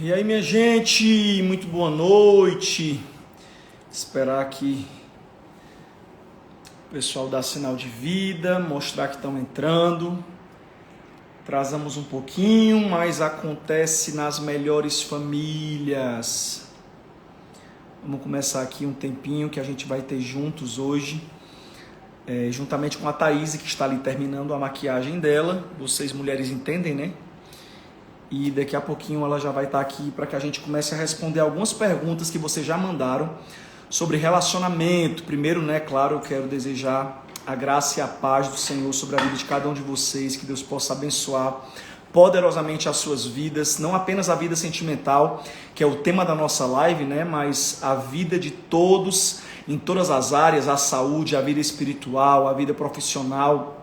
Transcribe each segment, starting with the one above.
E aí, minha gente, muito boa noite. Esperar que o pessoal dá sinal de vida, mostrar que estão entrando. Atrasamos um pouquinho, mas acontece nas melhores famílias. Vamos começar aqui um tempinho que a gente vai ter juntos hoje, juntamente com a Thaís, que está ali terminando a maquiagem dela. Vocês mulheres entendem, né? E daqui a pouquinho ela já vai estar aqui para que a gente comece a responder algumas perguntas que vocês já mandaram sobre relacionamento. Primeiro, né, claro, eu quero desejar a graça e a paz do Senhor sobre a vida de cada um de vocês, que Deus possa abençoar poderosamente as suas vidas, não apenas a vida sentimental, que é o tema da nossa live, né, mas a vida de todos, em todas as áreas, a saúde, a vida espiritual, a vida profissional.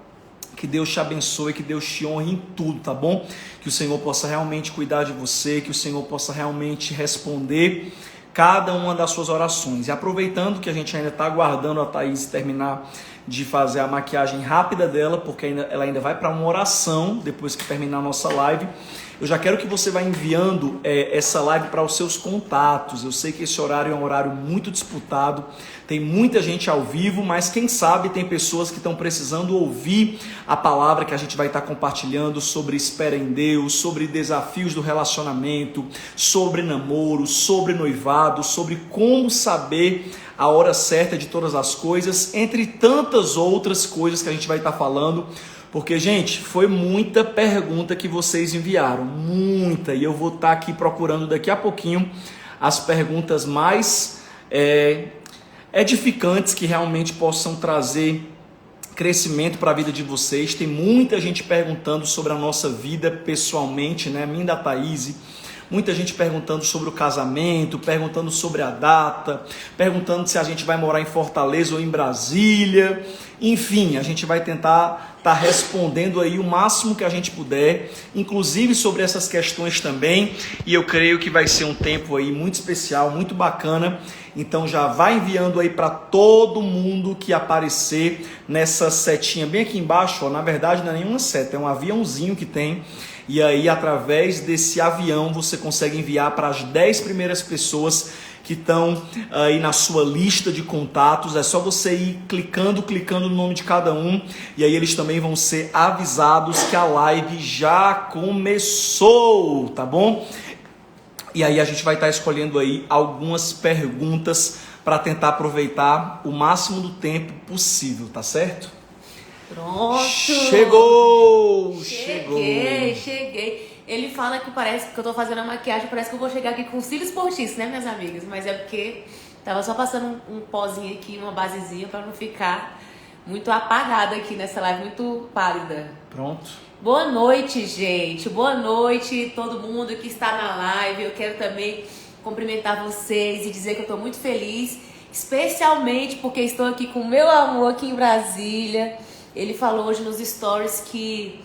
Que Deus te abençoe, que Deus te honre em tudo, tá bom? Que o Senhor possa realmente cuidar de você, que o Senhor possa realmente responder cada uma das suas orações. E aproveitando que a gente ainda está aguardando a Thaís terminar de fazer a maquiagem rápida dela, porque ela ainda vai para uma oração depois que terminar a nossa live, eu já quero que você vá enviando essa live para os seus contatos. Eu sei que esse horário é um horário muito disputado, tem muita gente ao vivo, mas quem sabe tem pessoas que estão precisando ouvir a palavra que a gente vai estar compartilhando sobre espera em Deus, sobre desafios do relacionamento, sobre namoro, sobre noivado, sobre como saber a hora certa de todas as coisas, entre tantas outras coisas que a gente vai estar falando. Porque, gente, foi muita pergunta que vocês enviaram, muita, e eu vou estar aqui procurando daqui a pouquinho as perguntas mais edificantes que realmente possam trazer crescimento para a vida de vocês. Tem muita gente perguntando sobre a nossa vida pessoalmente, né? Minha e da Thaís. Muita gente perguntando sobre o casamento, perguntando sobre a data, perguntando se a gente vai morar em Fortaleza ou em Brasília. Enfim, a gente vai tentar estar respondendo aí o máximo que a gente puder, inclusive sobre essas questões também. E eu creio que vai ser um tempo aí muito especial, muito bacana. Então já vai enviando aí para todo mundo que aparecer nessa setinha bem aqui embaixo. Ó, na verdade não é nenhuma seta, é um aviãozinho que tem. E aí, através desse avião, você consegue enviar para as 10 primeiras pessoas que estão aí na sua lista de contatos. É só você ir clicando no nome de cada um. E aí eles também vão ser avisados que a live já começou, tá bom? E aí a gente vai estar escolhendo aí algumas perguntas para tentar aproveitar o máximo do tempo possível, tá certo? Pronto! Cheguei. Ele fala que parece que eu tô fazendo a maquiagem, parece que eu vou chegar aqui com cílios postiços, né, minhas amigas? Mas é porque tava só passando um pozinho aqui, uma basezinha, pra não ficar muito apagada aqui nessa live, muito pálida. Pronto. Boa noite, gente. Boa noite, todo mundo que está na live. Eu quero também cumprimentar vocês e dizer que eu tô muito feliz, especialmente porque estou aqui com o meu amor aqui em Brasília. Ele falou hoje nos stories que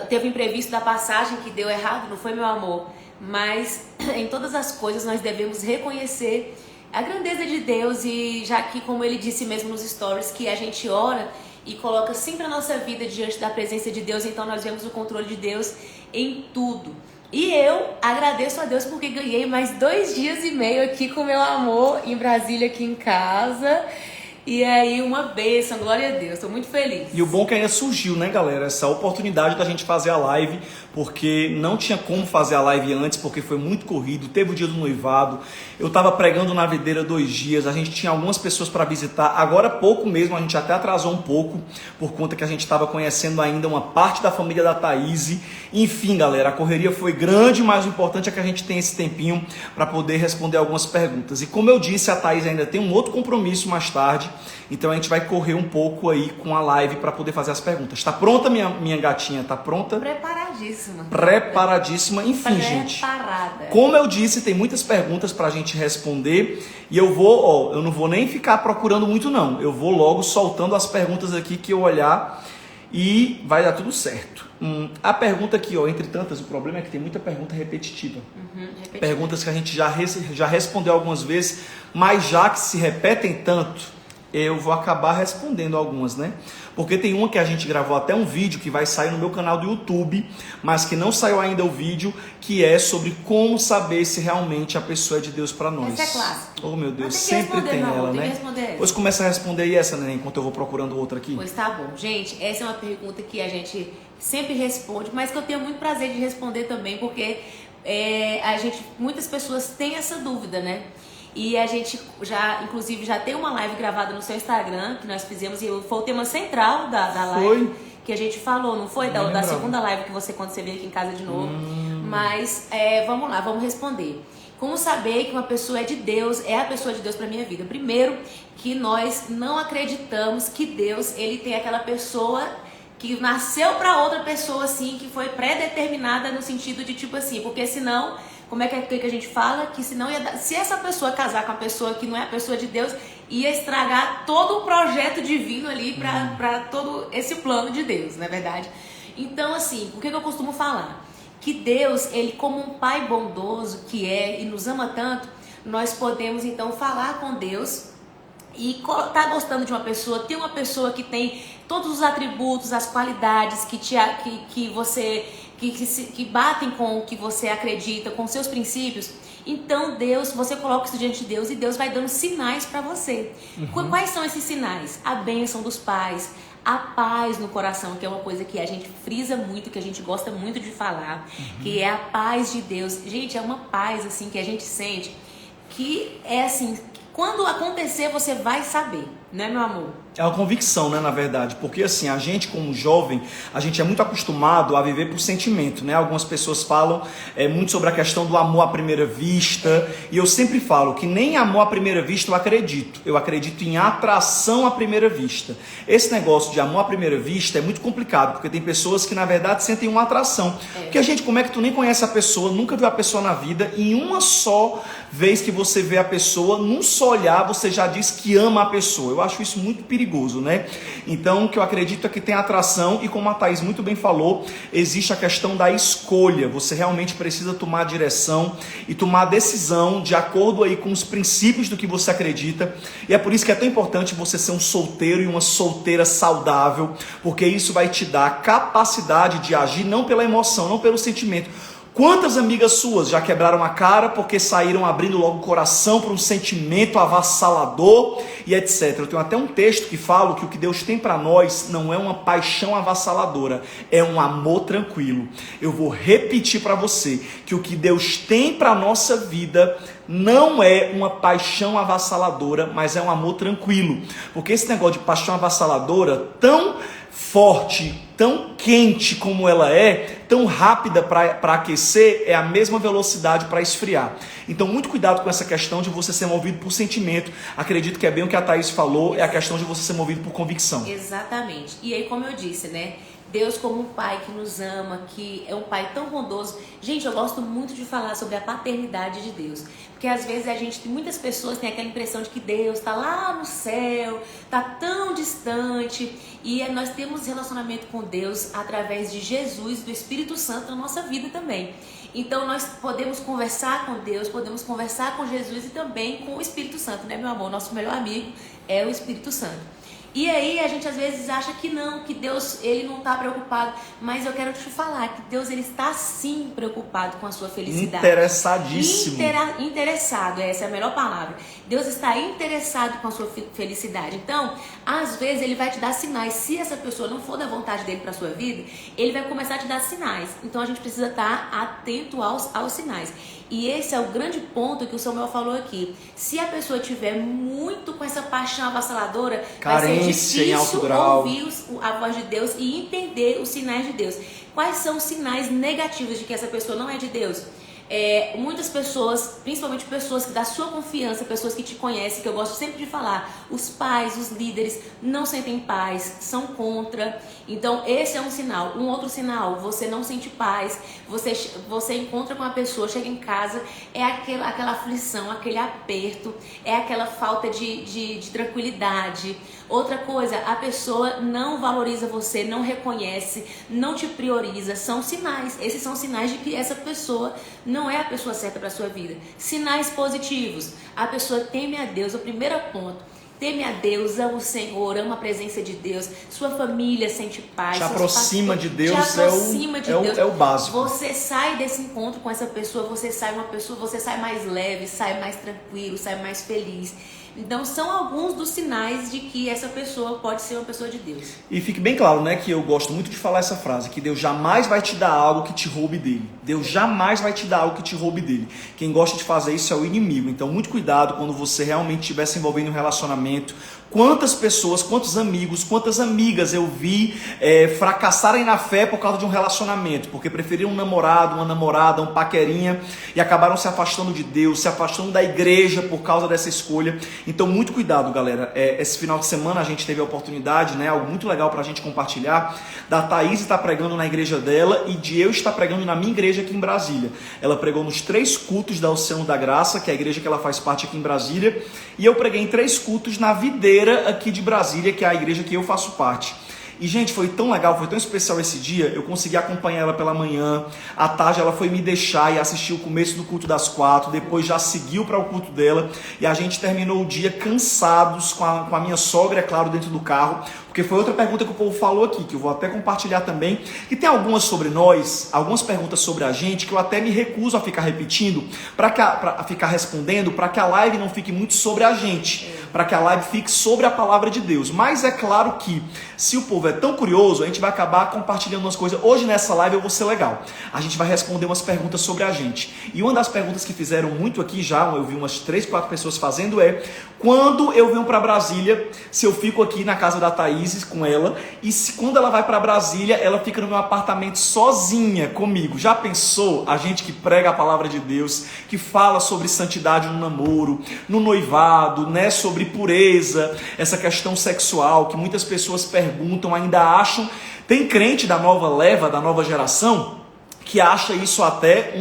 teve um imprevisto da passagem que deu errado, não foi, meu amor? Mas em todas as coisas nós devemos reconhecer a grandeza de Deus e já que, como ele disse mesmo nos stories, que a gente ora e coloca sempre a nossa vida diante da presença de Deus, então nós vemos o controle de Deus em tudo. E eu agradeço a Deus porque ganhei mais 2 dias e meio aqui com meu amor em Brasília, aqui em casa. E aí, uma bênção, glória a Deus, estou muito feliz. E o bom é que ainda surgiu, né, galera, essa oportunidade da gente fazer a live, porque não tinha como fazer a live antes, porque foi muito corrido, teve o dia do noivado, eu estava pregando na videira 2 dias, a gente tinha algumas pessoas para visitar, agora pouco mesmo, a gente até atrasou um pouco, por conta que a gente estava conhecendo ainda uma parte da família da Thaís. Enfim, galera, a correria foi grande, mas o importante é que a gente tenha esse tempinho para poder responder algumas perguntas. E como eu disse, a Thaís ainda tem um outro compromisso mais tarde, então a gente vai correr um pouco aí com a live para poder fazer as perguntas. Tá pronta, minha gatinha? Tá pronta? Preparadíssima. Preparadíssima. Enfim, gente. Como eu disse, tem muitas perguntas pra gente responder. E eu não vou nem ficar procurando muito não. Eu vou logo soltando as perguntas aqui que eu olhar e vai dar tudo certo. A pergunta aqui, entre tantas, o problema é que tem muita pergunta repetitiva. Perguntas que a gente já respondeu algumas vezes, mas já que se repetem tanto, eu vou acabar respondendo algumas, né? Porque tem uma que a gente gravou até um vídeo que vai sair no meu canal do YouTube, mas que não saiu ainda o vídeo, que é sobre como saber se realmente a pessoa é de Deus para nós. Essa é clássica. Oh, meu Deus, sempre tem ela, né? Pois começa a responder aí essa, né? Enquanto eu vou procurando outra aqui. Pois tá bom. Gente, essa é uma pergunta que a gente sempre responde, mas que eu tenho muito prazer de responder também, porque muitas pessoas têm essa dúvida, né? E a gente inclusive, já tem uma live gravada no seu Instagram, que nós fizemos, e foi o tema central da live que a gente falou, não foi? Da segunda live que quando você veio aqui em casa de novo. Mas, vamos lá, vamos responder. Como saber que uma pessoa é de Deus, é a pessoa de Deus para minha vida? Primeiro, que nós não acreditamos que Deus, ele tem aquela pessoa que nasceu para outra pessoa, assim, que foi pré-determinada no sentido de tipo assim, porque senão, como é que a gente fala? Que senão se essa pessoa casar com a pessoa que não é a pessoa de Deus, ia estragar todo o projeto divino ali para todo esse plano de Deus, não é verdade? Então, assim, o que eu costumo falar? Que Deus, ele como um pai bondoso que é e nos ama tanto, nós podemos então falar com Deus e tá gostando de uma pessoa, tem uma pessoa que tem todos os atributos, as qualidades que batem com o que você acredita, com seus princípios. Então Deus, você coloca isso diante de Deus e Deus vai dando sinais para você. Quais são esses sinais? A bênção dos pais, a paz no coração, que é uma coisa que a gente frisa muito, que a gente gosta muito de falar, que é a paz de Deus. Gente, é uma paz assim que a gente sente, que é assim, quando acontecer você vai saber, né, meu amor? É uma convicção, né, na verdade, porque assim, a gente como jovem, a gente é muito acostumado a viver por sentimento, né? Algumas pessoas falam muito sobre a questão do amor à primeira vista, e eu sempre falo que nem amor à primeira vista eu acredito em atração à primeira vista. Esse negócio de amor à primeira vista é muito complicado, porque tem pessoas que na verdade sentem uma atração, porque a gente, como é que tu nem conhece a pessoa, nunca viu a pessoa na vida, e em uma só vez que você vê a pessoa, num só olhar, você já diz que ama a pessoa. Eu acho isso muito perigoso, né? Então, o que eu acredito é que tem atração, e como a Thaís muito bem falou, existe a questão da escolha. Você realmente precisa tomar a direção e tomar a decisão de acordo aí com os princípios do que você acredita, e é por isso que é tão importante você ser um solteiro e uma solteira saudável, porque isso vai te dar a capacidade de agir não pela emoção, não pelo sentimento. Quantas amigas suas já quebraram a cara porque saíram abrindo logo o coração para um sentimento avassalador e etc. Eu tenho até um texto que fala que o que Deus tem para nós não é uma paixão avassaladora, é um amor tranquilo. Eu vou repetir para você que o que Deus tem para a nossa vida não é uma paixão avassaladora, mas é um amor tranquilo. Porque esse negócio de paixão avassaladora, tão forte, tão quente como ela é, tão rápida para aquecer, é a mesma velocidade para esfriar. Então muito cuidado com essa questão de você ser movido por sentimento. Acredito que é bem o que a Thaís falou, é a questão de você ser movido por convicção. Exatamente. E aí, como eu disse, né? Deus como um pai que nos ama, que é um pai tão bondoso. Gente, eu gosto muito de falar sobre a paternidade de Deus. Porque às vezes muitas pessoas têm aquela impressão de que Deus está lá no céu, está tão distante. E nós temos relacionamento com Deus através de Jesus, do Espírito Santo na nossa vida também. Então nós podemos conversar com Deus, podemos conversar com Jesus e também com o Espírito Santo, né, meu amor? Nosso melhor amigo é o Espírito Santo. E aí a gente às vezes acha que não, que Deus ele não está preocupado, mas eu quero te falar que Deus ele está sim preocupado com a sua felicidade. Interessadíssimo. Interessado, essa é a melhor palavra. Deus está interessado com a sua felicidade. Então, às vezes ele vai te dar sinais. Se essa pessoa não for da vontade dele para a sua vida, ele vai começar a te dar sinais. Então a gente precisa estar atento aos sinais. E esse é o grande ponto que o Samuel falou aqui. Se a pessoa tiver muito com essa paixão avassaladora, vai ser difícil ouvir a voz de Deus e entender os sinais de Deus. Quais são os sinais negativos de que essa pessoa não é de Deus? Muitas pessoas, principalmente pessoas da sua confiança, pessoas que te conhecem, que eu gosto sempre de falar, os pais, os líderes não sentem paz, são contra. Então esse é um sinal. Um outro sinal, você não sente paz, você encontra com uma pessoa, chega em casa, é aquela aflição, aquele aperto, é aquela falta de tranquilidade. Outra coisa, a pessoa não valoriza você, não reconhece, não te prioriza. São sinais. Esses são sinais de que essa pessoa não é a pessoa certa para a sua vida. Sinais positivos. A pessoa teme a Deus. O primeiro ponto. teme a Deus, ama o Senhor, ama a presença de Deus, sua família sente paz. Te aproxima de Deus, Deus. É o básico. Você sai desse encontro com essa pessoa, você sai mais leve, sai mais tranquilo, sai mais feliz. Então são alguns dos sinais de que essa pessoa pode ser uma pessoa de Deus. E fique bem claro, né, que eu gosto muito de falar essa frase, que Deus jamais vai te dar algo que te roube dele. Deus jamais vai te dar algo que te roube dele. Quem gosta de fazer isso é o inimigo. Então muito cuidado quando você realmente estiver se envolvendo em um relacionamento. Quantas pessoas, quantos amigos, quantas amigas eu vi fracassarem na fé por causa de um relacionamento, porque preferiram um namorado, uma namorada, um paquerinha e acabaram se afastando de Deus, se afastando da igreja por causa dessa escolha. Então muito cuidado, galera. Esse final de semana a gente teve a oportunidade, né, algo muito legal pra gente compartilhar, da Thaís estar pregando na igreja dela e de eu estar pregando na minha igreja aqui em Brasília. Ela pregou nos 3 cultos da Oceano da Graça, que é a igreja que ela faz parte aqui em Brasília, e eu preguei em 3 cultos na Videira aqui de Brasília, que é a igreja que eu faço parte. E, gente, foi tão legal, foi tão especial esse dia. Eu consegui acompanhar ela pela manhã. À tarde ela foi me deixar e assistiu o começo do culto das 4. Depois já seguiu para o culto dela. E a gente terminou o dia cansados com a minha sogra, é claro, dentro do carro. Porque foi outra pergunta que o povo falou aqui, que eu vou até compartilhar também. E tem algumas sobre nós, algumas perguntas sobre a gente, que eu até me recuso a ficar repetindo, para ficar respondendo, para que a live não fique muito sobre a gente. Para que a live fique sobre a palavra de Deus. Mas é claro que, se o povo é tão curioso, a gente vai acabar compartilhando umas coisas. Hoje nessa live eu vou ser legal. A gente vai responder umas perguntas sobre a gente. E uma das perguntas que fizeram muito aqui já, eu vi umas 3, 4 pessoas fazendo, quando eu venho para Brasília, se eu fico aqui na casa da Thaís com ela, e se quando ela vai para Brasília, ela fica no meu apartamento sozinha comigo. Já pensou? A gente que prega a palavra de Deus, que fala sobre santidade no namoro, no noivado, né, sobre pureza, essa questão sexual que muitas pessoas perguntam, ainda acham. Tem crente da nova leva, da nova geração, que acha isso até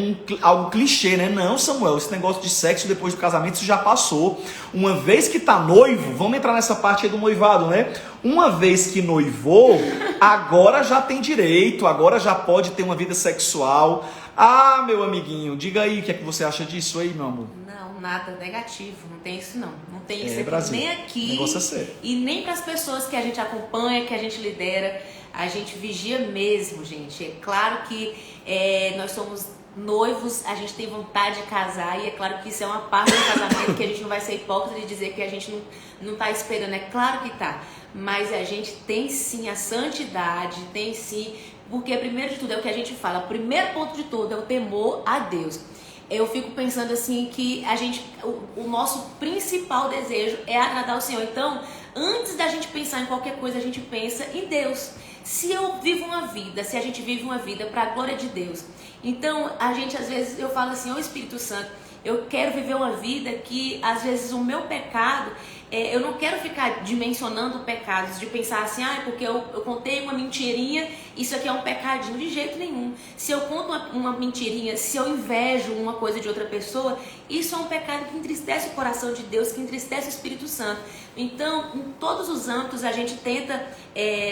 algo clichê, né? Não, Samuel, esse negócio de sexo depois do casamento, isso já passou. Uma vez que tá noivo, vamos entrar nessa parte aí do noivado, né? Uma vez que noivou, agora já tem direito, agora já pode ter uma vida sexual. Ah, meu amiguinho, diga aí o que é que você acha disso aí, meu amor? Não, nada negativo, não tem isso não. Não tem isso Brasil. Nem aqui, negócio é sério. E nem para as pessoas que a gente acompanha, que a gente lidera. A gente vigia mesmo, gente. É claro que nós somos noivos, a gente tem vontade de casar, e é claro que isso é uma parte do casamento, que a gente não vai ser hipócrita de dizer que a gente não tá esperando. É claro que tá, mas a gente tem sim a santidade, tem sim, porque primeiro de tudo é o que a gente fala, o primeiro ponto de tudo é o temor a Deus. Eu fico pensando assim que o nosso principal desejo é agradar o Senhor. Então, antes da gente pensar em qualquer coisa, a gente pensa em Deus. Se a gente vive uma vida para a glória de Deus, então às vezes eu falo assim, ô Espírito Santo, eu quero viver uma vida que às vezes o meu pecado, eu não quero ficar dimensionando pecados, de pensar assim, porque eu contei uma mentirinha, isso aqui é um pecadinho, de jeito nenhum. Se eu conto uma mentirinha, se eu invejo uma coisa de outra pessoa, isso é um pecado que entristece o coração de Deus, que entristece o Espírito Santo. Então, em todos os âmbitos, a gente tenta,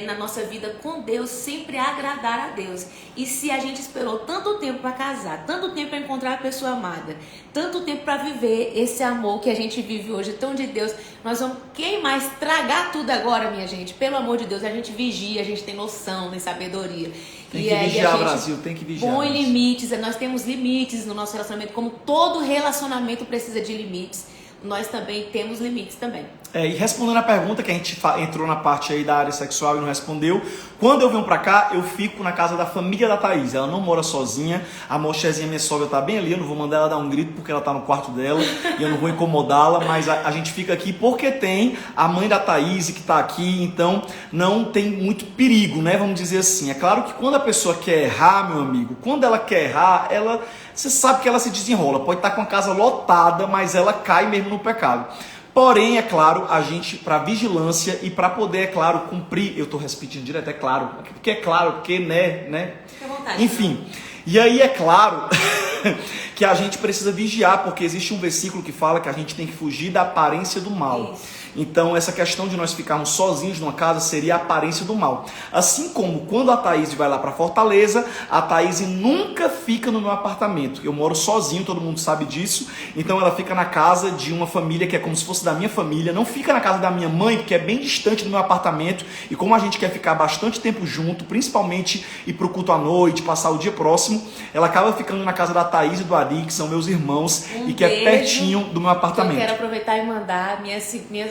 na nossa vida com Deus, sempre agradar a Deus. E se a gente esperou tanto tempo para casar, tanto tempo para encontrar a pessoa amada, tanto tempo para viver esse amor que a gente vive hoje, tão de Deus, nós vamos, quem mais tragar tudo agora, minha gente? Pelo amor de Deus, a gente vigia, a gente tem noção, tem sabedoria. Tem que vigiar, Brasil, tem que vigiar. Põe limites, nós temos limites no nosso relacionamento, como todo relacionamento precisa de limites, nós também temos limites também. E respondendo a pergunta que a gente entrou na parte aí da área sexual e não respondeu, quando eu venho pra cá, eu fico na casa da família da Thaís. Ela não mora sozinha, a mochezinha, minha sogra, tá bem ali, eu não vou mandar ela dar um grito porque ela tá no quarto dela e eu não vou incomodá-la, mas a gente fica aqui porque tem a mãe da Thaís que tá aqui, então não tem muito perigo, né, vamos dizer assim. É claro que quando a pessoa quer errar, meu amigo, quando ela quer errar, você sabe que ela se desenrola, pode estar com a casa lotada, mas ela cai mesmo no pecado. Porém, é claro, a gente, para vigilância e para poder, é claro, cumprir, eu estou repetindo direto, porque né? Fica à vontade. Enfim, e aí é claro que a gente precisa vigiar, porque existe um versículo que fala que a gente tem que fugir da aparência do mal. Isso. Então essa questão de nós ficarmos sozinhos numa casa seria a aparência do mal. Assim como quando a Thaís vai lá para Fortaleza, a Thaís nunca fica no meu apartamento. Eu moro sozinho, todo mundo sabe disso. Então ela fica na casa de uma família que é como se fosse da minha família. Não fica na casa da minha mãe, que é bem distante do meu apartamento. E como a gente quer ficar bastante tempo junto, principalmente ir pro culto à noite, passar o dia próximo, ela acaba ficando na casa da Thaís e do Ari, que são meus irmãos, e que é pertinho do meu apartamento. Eu quero aproveitar e mandar minha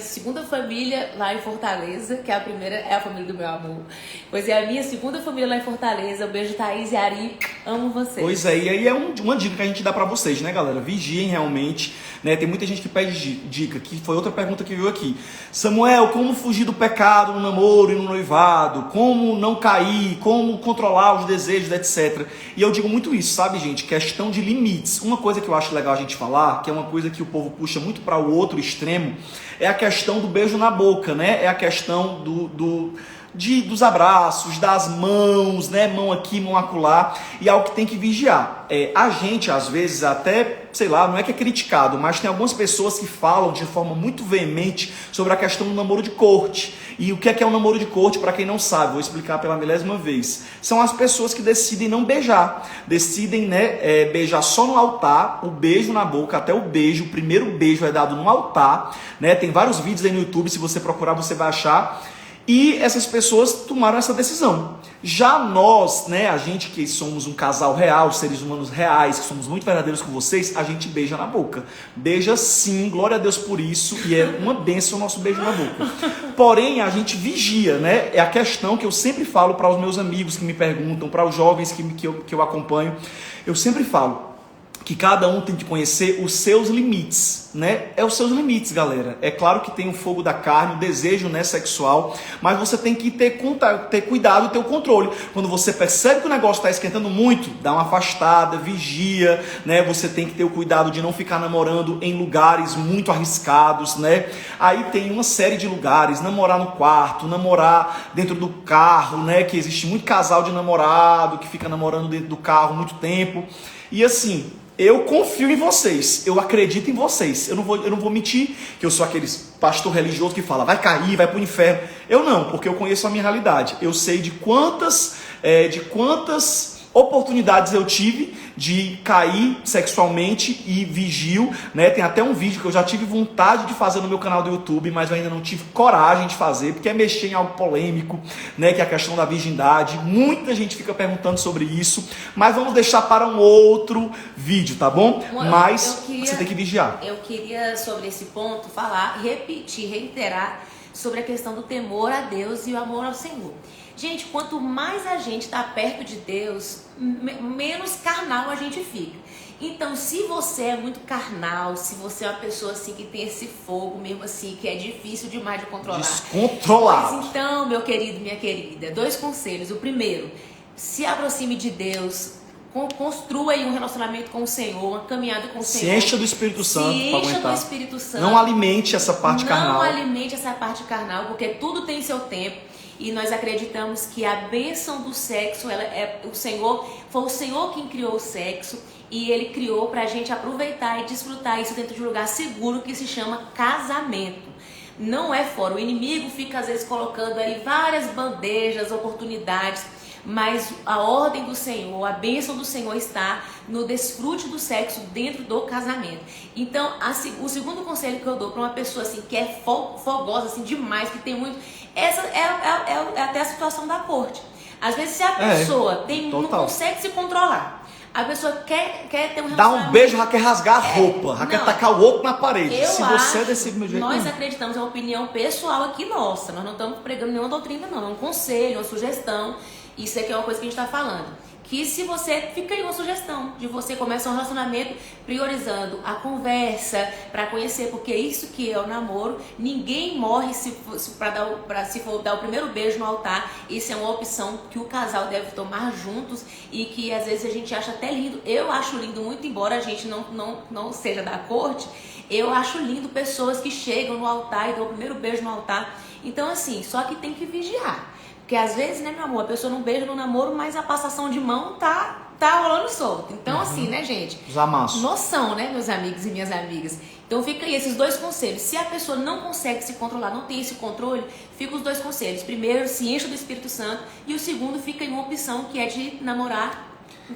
segunda família lá em Fortaleza, que a primeira é a família do meu amor. Pois é, a minha segunda família lá em Fortaleza. Um beijo, Thaís e Ari. Amo vocês. Pois é, e aí é uma dica que a gente dá pra vocês, né, galera? Vigiem realmente, né? Tem muita gente que pede dica, que foi outra pergunta que veio aqui. Samuel, como fugir do pecado no namoro e no noivado? Como não cair? Como controlar os desejos, etc. E eu digo muito isso, sabe, gente? Questão de limites. Uma coisa que eu acho legal a gente falar, que é uma coisa que o povo puxa muito para o outro extremo, é a questão do beijo na boca, né? É a questão dos abraços, das mãos, né? Mão aqui, mão acolá, e algo que tem que vigiar. A gente, às vezes, até, sei lá, não é que é criticado, mas tem algumas pessoas que falam de forma muito veemente sobre a questão do namoro de corte. E o que é um namoro de corte, para quem não sabe, vou explicar pela milésima vez. São as pessoas que decidem não beijar, decidem, né, beijar só no altar, o beijo na boca, até o beijo, o primeiro beijo é dado no altar, né? Tem vários vídeos aí no YouTube, se você procurar você vai achar. E essas pessoas tomaram essa decisão. Já nós, né, a gente que somos um casal real, seres humanos reais, que somos muito verdadeiros com vocês, a gente beija na boca. Beija sim, glória a Deus por isso, e é uma bênção o nosso beijo na boca. Porém, a gente vigia, né? É a questão que eu sempre falo para os meus amigos que me perguntam, para os jovens que eu acompanho, eu sempre falo que cada um tem que conhecer os seus limites, né? É os seus limites, galera. É claro que tem o fogo da carne, o desejo, né, sexual, mas você tem que ter cuidado e ter o controle. Quando você percebe que o negócio está esquentando muito, dá uma afastada, vigia, né? Você tem que ter o cuidado de não ficar namorando em lugares muito arriscados, né? Aí tem uma série de lugares, namorar no quarto, namorar dentro do carro, né? Que existe muito casal de namorado que fica namorando dentro do carro muito tempo. E assim, eu confio em vocês, eu acredito em vocês, eu não vou mentir que eu sou aquele pastor religioso que fala, vai cair, vai pro inferno. Eu não, porque eu conheço a minha realidade, eu sei de quantas oportunidades eu tive de cair sexualmente e vigio, né? Tem até um vídeo que eu já tive vontade de fazer no meu canal do YouTube, mas eu ainda não tive coragem de fazer, porque é mexer em algo polêmico, né? Que é a questão da virgindade. Muita gente fica perguntando sobre isso, mas vamos deixar para um outro vídeo, tá bom? Mas você tem que vigiar. Eu queria, sobre esse ponto, falar, repetir, reiterar sobre a questão do temor a Deus e o amor ao Senhor. Gente, quanto mais a gente está perto de Deus, menos carnal a gente fica. Então, se você é muito carnal, se você é uma pessoa assim que tem esse fogo mesmo assim, que é difícil demais de controlar. Descontrolado. Mas então, meu querido, minha querida, 2 conselhos. O primeiro, se aproxime de Deus, construa aí um relacionamento com o Senhor, uma caminhada com o Senhor. Se encha do Espírito Santo para aguentar. Se encha do Espírito Santo. Não alimente essa parte carnal. Não alimente essa parte carnal, porque tudo tem seu tempo. E nós acreditamos que a bênção do sexo, foi o Senhor quem criou o sexo, e Ele criou para a gente aproveitar e desfrutar isso dentro de um lugar seguro que se chama casamento. Não é fora. O inimigo fica às vezes colocando aí várias bandejas, oportunidades, mas a ordem do Senhor, a bênção do Senhor está no desfrute do sexo dentro do casamento. Então, o segundo conselho que eu dou para uma pessoa assim que é fogosa assim demais, que tem muito, essa é até a situação da corte. Às vezes, se a pessoa não consegue se controlar, a pessoa quer ter um relacionamento... Dá um beijo, já quer rasgar a roupa, já quer tacar o outro na parede. Se você é desse meu jeito... Nós acreditamos, é uma opinião pessoal aqui nossa. Nós não estamos pregando nenhuma doutrina, não. É um conselho, uma sugestão. Isso aqui é uma coisa que a gente está falando. Que se você... Fica aí uma sugestão de você começar um relacionamento priorizando a conversa para conhecer, porque isso que é o namoro. Ninguém morre se for dar o primeiro beijo no altar. Isso é uma opção que o casal deve tomar juntos e que às vezes a gente acha até lindo. Eu acho lindo muito, embora a gente não seja da corte. Eu acho lindo pessoas que chegam no altar e dão o primeiro beijo no altar. Então assim, só que tem que vigiar. Porque às vezes, né, meu amor, a pessoa não beija no namoro, mas a passação de mão tá rolando solto. Então, assim, né, gente? Os amassos. Noção, né, meus amigos e minhas amigas? Então fica aí esses dois conselhos. Se a pessoa não consegue se controlar, não tem esse controle, fica os dois conselhos. Primeiro, se encha do Espírito Santo. E o segundo, fica em uma opção que é de namorar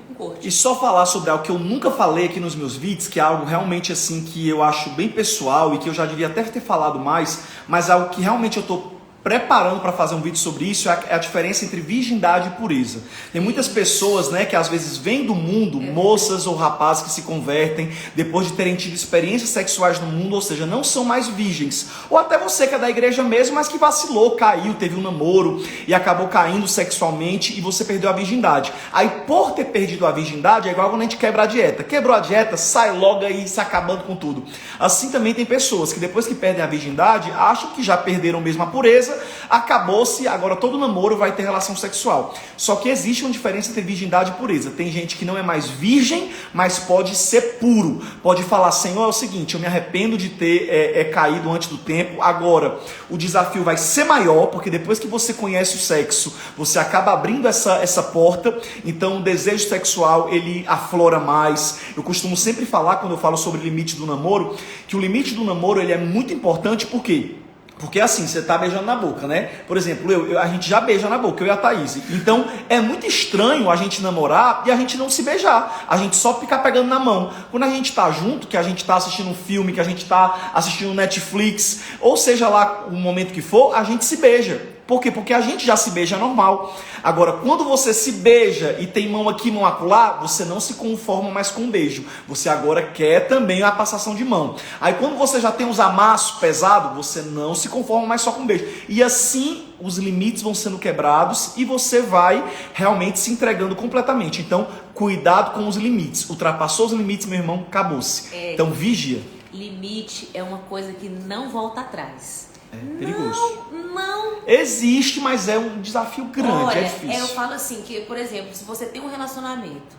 com corte. E só falar sobre algo que eu nunca falei aqui nos meus vídeos, que é algo realmente assim que eu acho bem pessoal e que eu já devia até ter falado mais, mas algo que realmente eu tô preparando para fazer um vídeo sobre isso, é a diferença entre virgindade e pureza. Tem muitas pessoas, né, que às vezes vêm do mundo, moças ou rapazes que se convertem depois de terem tido experiências sexuais no mundo, ou seja, não são mais virgens. Ou até você que é da igreja mesmo, mas que vacilou, caiu, teve um namoro e acabou caindo sexualmente e você perdeu a virgindade. Aí por ter perdido a virgindade, é igual quando a gente quebra a dieta. Quebrou a dieta, sai logo aí se acabando com tudo. Assim também tem pessoas que depois que perdem a virgindade, acham que já perderam mesmo a pureza, acabou-se, agora todo namoro vai ter relação sexual. Só que existe uma diferença entre virgindade e pureza. Tem gente que não é mais virgem, mas pode ser puro. Pode falar, Senhor, é o seguinte, eu me arrependo de ter caído antes do tempo. Agora, o desafio vai ser maior, porque depois que você conhece o sexo, você acaba abrindo essa porta. Então o desejo sexual, ele aflora mais. Eu costumo sempre falar, quando eu falo sobre o limite do namoro, que o limite do namoro, ele é muito importante. Por quê? Porque assim, você tá beijando na boca, né? Por exemplo, a gente já beija na boca, eu e a Thaís. Então, é muito estranho a gente namorar e a gente não se beijar. A gente só ficar pegando na mão. Quando a gente tá junto, que a gente tá assistindo um filme, que a gente tá assistindo Netflix, ou seja lá o momento que for, a gente se beija. Por quê? Porque a gente já se beija normal. Agora, quando você se beija e tem mão aqui, mão acolá, você não se conforma mais com um beijo. Você agora quer também a passação de mão. Aí quando você já tem os amassos pesados, você não se conforma mais só com um beijo. E assim os limites vão sendo quebrados e você vai realmente se entregando completamente. Então, cuidado com os limites. Ultrapassou os limites, meu irmão, acabou-se. Então, vigia. Limite é uma coisa que não volta atrás. É perigoso. Não. Existe, mas é um desafio grande. Olha, é difícil. eu falo assim, que, por exemplo, se você tem um relacionamento,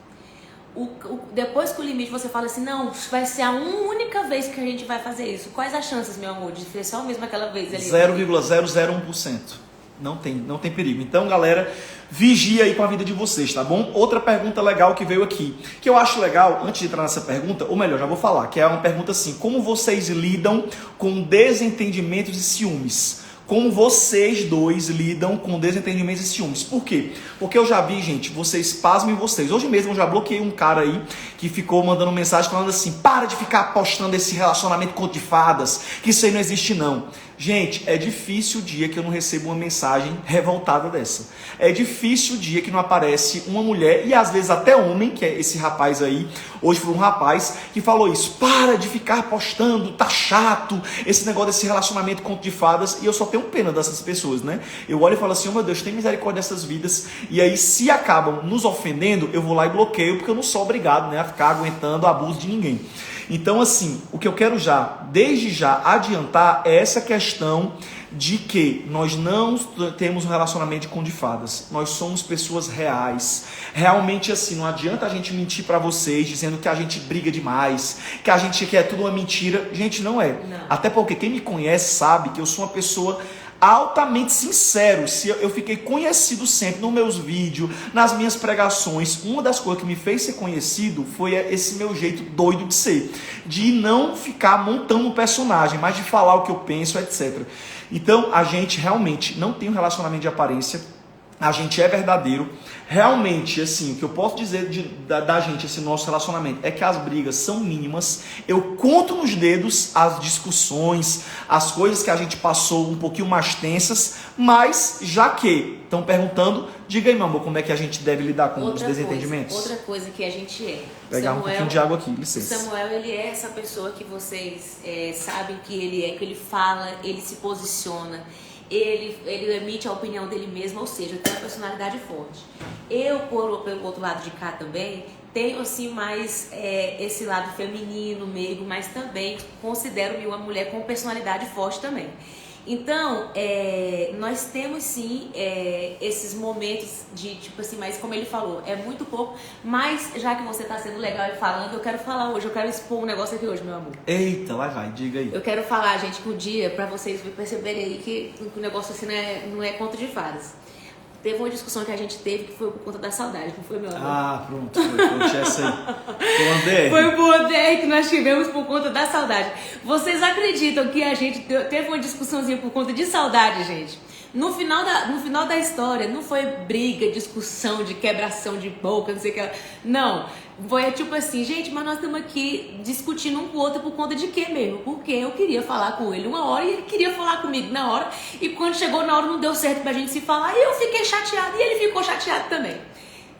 depois que o limite você fala assim, não, vai ser a única vez que a gente vai fazer isso. Quais as chances, meu amor, de ser só mesmo aquela vez ali? 0,001%. Não tem perigo. Então, galera, vigia aí com a vida de vocês, tá bom? Outra pergunta legal que veio aqui, que eu acho legal, antes de entrar nessa pergunta, ou melhor, já vou falar, que é uma pergunta assim: como vocês lidam com desentendimentos e ciúmes? Como vocês dois lidam com desentendimentos e ciúmes? Por quê? Porque eu já vi, gente, vocês pasmem vocês. Hoje mesmo eu já bloqueei um cara aí que ficou mandando mensagem falando assim: para de ficar postando esse relacionamento conto de fadas, que isso aí não existe não. Gente, é difícil o dia que eu não recebo uma mensagem revoltada dessa. É difícil o dia que não aparece uma mulher, e às vezes até homem, que é esse rapaz aí. Hoje foi um rapaz que falou isso: para de ficar postando, tá chato, esse negócio desse relacionamento conto de fadas. E eu só tenho pena dessas pessoas, né? Eu olho e falo assim: oh meu Deus, tem misericórdia dessas vidas. E aí, se acabam nos ofendendo, eu vou lá e bloqueio, porque eu não sou obrigado, né, a ficar aguentando o abuso de ninguém. Então, assim, o que eu quero desde já adiantar é essa questão de que nós não temos um relacionamento com de fadas. Nós somos pessoas reais. Realmente, assim, não adianta a gente mentir para vocês dizendo que a gente briga demais, que a gente quer tudo uma mentira. Gente, não é. Não. Até porque quem me conhece sabe que eu sou uma pessoa altamente sincero. Se eu fiquei conhecido sempre nos meus vídeos, nas minhas pregações. Uma das coisas que me fez ser conhecido foi esse meu jeito doido de ser, de não ficar montando um personagem, mas de falar o que eu penso, etc. Então a gente realmente não tem um relacionamento de aparência, a gente é verdadeiro. Realmente, assim, o que eu posso dizer da gente, esse nosso relacionamento, é que as brigas são mínimas. Eu conto nos dedos as discussões, as coisas que a gente passou um pouquinho mais tensas, mas já que estão perguntando, diga aí, meu amor, como é que a gente deve lidar com os desentendimentos? Outra coisa que a gente é. Pegar um pouquinho de água aqui, licença. O Samuel, ele é essa pessoa que vocês sabem que ele é, que ele fala, ele se posiciona. Ele emite a opinião dele mesmo, ou seja, tem uma personalidade forte. Eu, pelo outro lado de cá também, tenho assim mais esse lado feminino, meigo, mas também considero-me uma mulher com personalidade forte também. Então, nós temos sim esses momentos de, tipo assim, mas como ele falou, é muito pouco, mas já que você tá sendo legal e falando, eu quero falar hoje, eu quero expor um negócio aqui hoje, meu amor. Eita, lá vai, diga aí. Eu quero falar, gente, que o dia, pra vocês perceberem aí que o negócio assim não é conto de fadas. Teve uma discussão que a gente teve que foi por conta da saudade, não foi, meu amor? Ah, pronto, foi essa aí. Foi uma DR. Foi uma DR que nós tivemos por conta da saudade. Vocês acreditam que a gente teve uma discussãozinha por conta de saudade, gente? No final da história, não foi briga, discussão, de quebração de boca, não sei o que. Não, foi tipo assim, gente, mas nós estamos aqui discutindo um com o outro por conta de quê mesmo? Porque eu queria falar com ele uma hora e ele queria falar comigo na hora. E quando chegou na hora não deu certo pra gente se falar e eu fiquei chateada e ele ficou chateado também.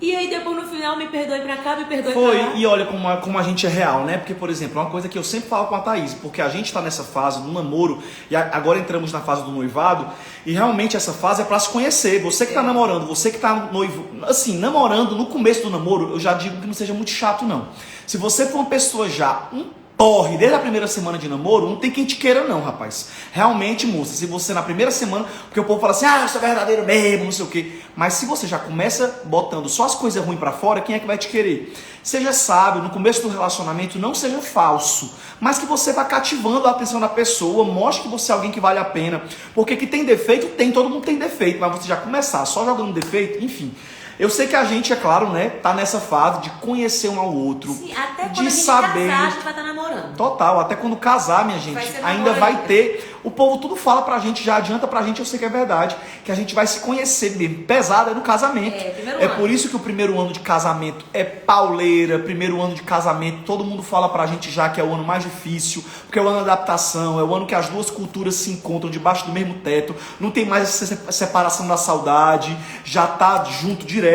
E aí depois no final me perdoe pra cá, me perdoe pra lá. Foi, e olha como a gente é real, né? Porque, por exemplo, é uma coisa que eu sempre falo com a Thaís, porque a gente tá nessa fase do namoro, e agora entramos na fase do noivado, e realmente essa fase é pra se conhecer. Você que tá namorando, você que tá noivo, assim, namorando no começo do namoro, eu já digo que não seja muito chato, não. Se você for uma pessoa já porre, desde a primeira semana de namoro, não tem quem te queira não, rapaz. Realmente, moça, se você na primeira semana, porque o povo fala assim, eu sou verdadeiro mesmo, não sei o quê. Mas se você já começa botando só as coisas ruins pra fora, quem é que vai te querer? Seja sábio, no começo do relacionamento, não seja falso, mas que você vá cativando a atenção da pessoa, mostre que você é alguém que vale a pena. Porque que tem defeito, todo mundo tem defeito, mas você já começar só jogando defeito, enfim... Eu sei que a gente, é claro, né, tá nessa fase de conhecer um ao outro, sim, até quando de a gente saber. Casar, a gente vai estar namorando. Total, até quando casar, minha gente, ainda vai ter. O povo tudo fala pra gente, já adianta pra gente, eu sei que é verdade, que a gente vai se conhecer mesmo. Pesado é no casamento. É por isso que o primeiro ano de casamento é pauleira, primeiro ano de casamento, todo mundo fala pra gente já que é o ano mais difícil, porque é o ano da adaptação, é o ano que as duas culturas se encontram debaixo do mesmo teto, não tem mais essa separação da saudade, já tá junto direto.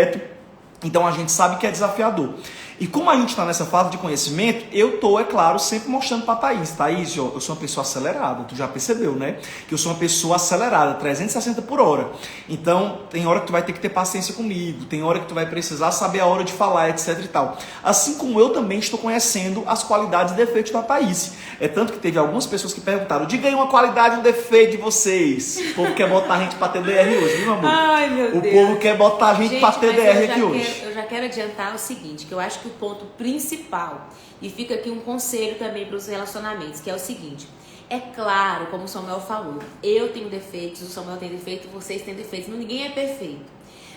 Então a gente sabe que é desafiador. E como a gente está nessa fase de conhecimento, eu tô, é claro, sempre mostrando para Thaís. Thaís, ó, eu sou uma pessoa acelerada, tu já percebeu, né? Que eu sou uma pessoa acelerada, 360 por hora. Então, tem hora que tu vai ter que ter paciência comigo, tem hora que tu vai precisar saber a hora de falar, etc e tal. Assim como eu também estou conhecendo as qualidades e defeitos da Thaís. É tanto que teve algumas pessoas que perguntaram, diga aí uma qualidade e um defeito de vocês. O povo quer botar a gente para ter DR hoje, viu, meu amor? Ai, meu Deus. O povo quer botar a gente para ter DR aqui hoje. Eu já quero adiantar o seguinte, que eu acho que o ponto principal, e fica aqui um conselho também para os relacionamentos, que é o seguinte: é claro, como o Samuel falou, eu tenho defeitos, o Samuel tem defeitos, vocês têm defeitos, ninguém é perfeito.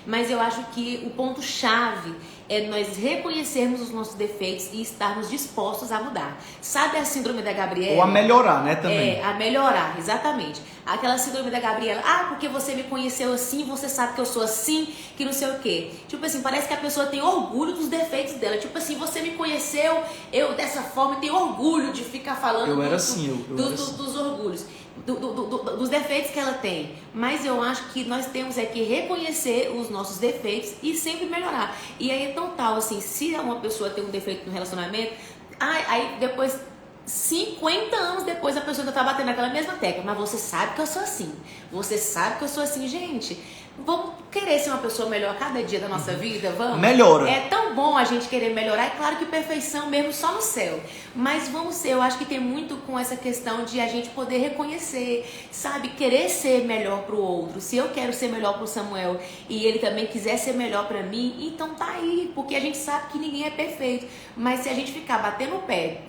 Mas eu acho que o ponto-chave é nós reconhecermos os nossos defeitos e estarmos dispostos a mudar. Sabe a síndrome da Gabriela? Ou a melhorar, né, também. É, a melhorar, exatamente. Aquela síndrome da Gabriela, porque você me conheceu assim, você sabe que eu sou assim, que não sei o quê. Tipo assim, parece que a pessoa tem orgulho dos defeitos dela. Tipo assim, você me conheceu, eu dessa forma tenho orgulho de ficar falando dos orgulhos. Dos defeitos que ela tem. Mas eu acho que nós temos que reconhecer os nossos defeitos e sempre melhorar. E aí é tão tal assim, se uma pessoa tem um defeito no relacionamento, aí depois 50 anos depois a pessoa ainda tá batendo naquela mesma tecla, mas você sabe que eu sou assim, você sabe que eu sou assim. Gente, vamos querer ser uma pessoa melhor a cada dia da nossa vida, vamos? Melhora. É tão bom a gente querer melhorar, é claro que perfeição mesmo só no céu, mas vamos ser, eu acho que tem muito com essa questão de a gente poder reconhecer, sabe, querer ser melhor pro outro. Se eu quero ser melhor pro Samuel e ele também quiser ser melhor pra mim, então tá aí, porque a gente sabe que ninguém é perfeito, mas se a gente ficar batendo o pé,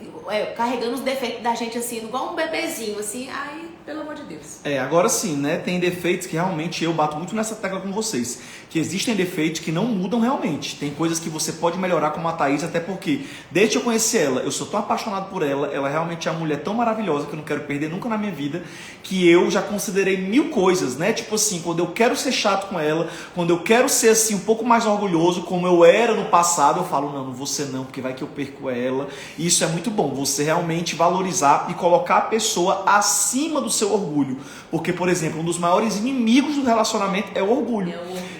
carregando os defeitos da gente assim, igual um bebezinho, assim, aí, pelo amor de Deus. Agora sim, né? Tem defeitos que realmente eu bato muito nessa tecla com vocês. Que existem defeitos que não mudam realmente. Tem coisas que você pode melhorar como a Thaís, até porque, desde que eu conheci ela, eu sou tão apaixonado por ela, ela realmente é uma mulher tão maravilhosa que eu não quero perder nunca na minha vida, que eu já considerei 1000 coisas, né? Tipo assim, quando eu quero ser chato com ela, quando eu quero ser assim um pouco mais orgulhoso, como eu era no passado, eu falo, não você não, porque vai que eu perco ela. E isso é muito bom, você realmente valorizar e colocar a pessoa acima do seu orgulho. Porque, por exemplo, um dos maiores inimigos do relacionamento é o orgulho.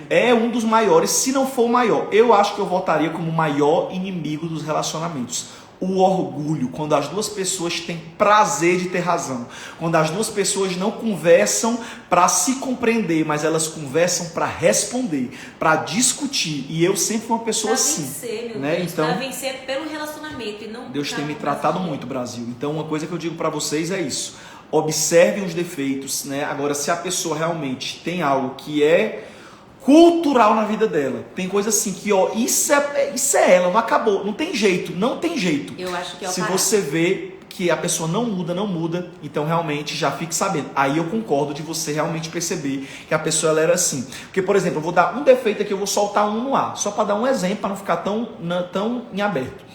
É um dos maiores, se não for o maior. Eu acho que eu votaria como o maior inimigo dos relacionamentos. O orgulho, quando as duas pessoas têm prazer de ter razão. Quando as duas pessoas não conversam para se compreender, mas elas conversam para responder, para discutir. E eu sempre fui uma pessoa assim. Vencer, meu né? Deus, Então, para vencer pelo relacionamento e não. Deus tem me tratado muito, Brasil. Então, uma coisa que eu digo para vocês é isso. Observem os defeitos, né? Agora, se a pessoa realmente tem algo que é cultural na vida dela, tem coisa assim que, isso é ela, não acabou, não tem jeito. Eu acho que é o Se caráter. você vê que a pessoa não muda, então realmente já fique sabendo. Aí eu concordo de você realmente perceber que a pessoa ela era assim. Porque, por exemplo, eu vou dar um defeito aqui, eu vou soltar um no ar, só para dar um exemplo, para não ficar tão em aberto.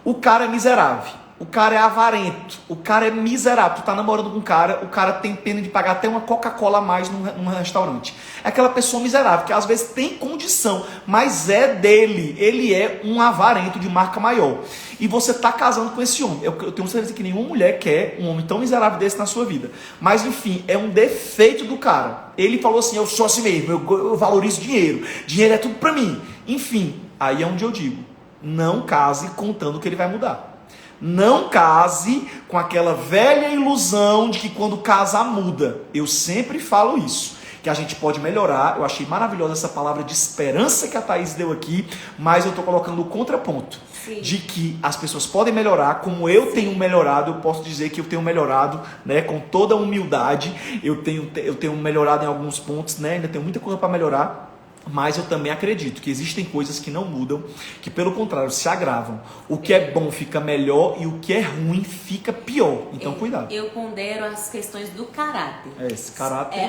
O cara é miserável. O cara é avarento, o cara é miserável. Tu tá namorando com um cara, o cara tem pena de pagar até uma Coca-Cola a mais num restaurante. É aquela pessoa miserável que às vezes tem condição, mas é dele. Ele é um avarento de marca maior. E você tá casando com esse homem. Eu tenho certeza que nenhuma mulher quer um homem tão miserável desse na sua vida. Mas enfim, é um defeito do cara. Ele falou assim, eu sou assim mesmo, eu valorizo dinheiro. Dinheiro é tudo pra mim. Enfim, aí é onde eu digo, não case contando que ele vai mudar. Não case com aquela velha ilusão de que quando casar muda. Eu sempre falo isso, que a gente pode melhorar. Eu achei maravilhosa essa palavra de esperança que a Thaís deu aqui, mas eu estou colocando o contraponto. Sim. De que as pessoas podem melhorar, como eu tenho melhorado. Eu posso dizer que eu tenho melhorado, né, com toda a humildade. Eu tenho melhorado em alguns pontos, né, ainda tenho muita coisa para melhorar. Mas eu também acredito que existem coisas que não mudam, que pelo contrário se agravam. O que é bom fica melhor e o que é ruim fica pior. Então cuidado. Eu pondero as questões do caráter. Esse caráter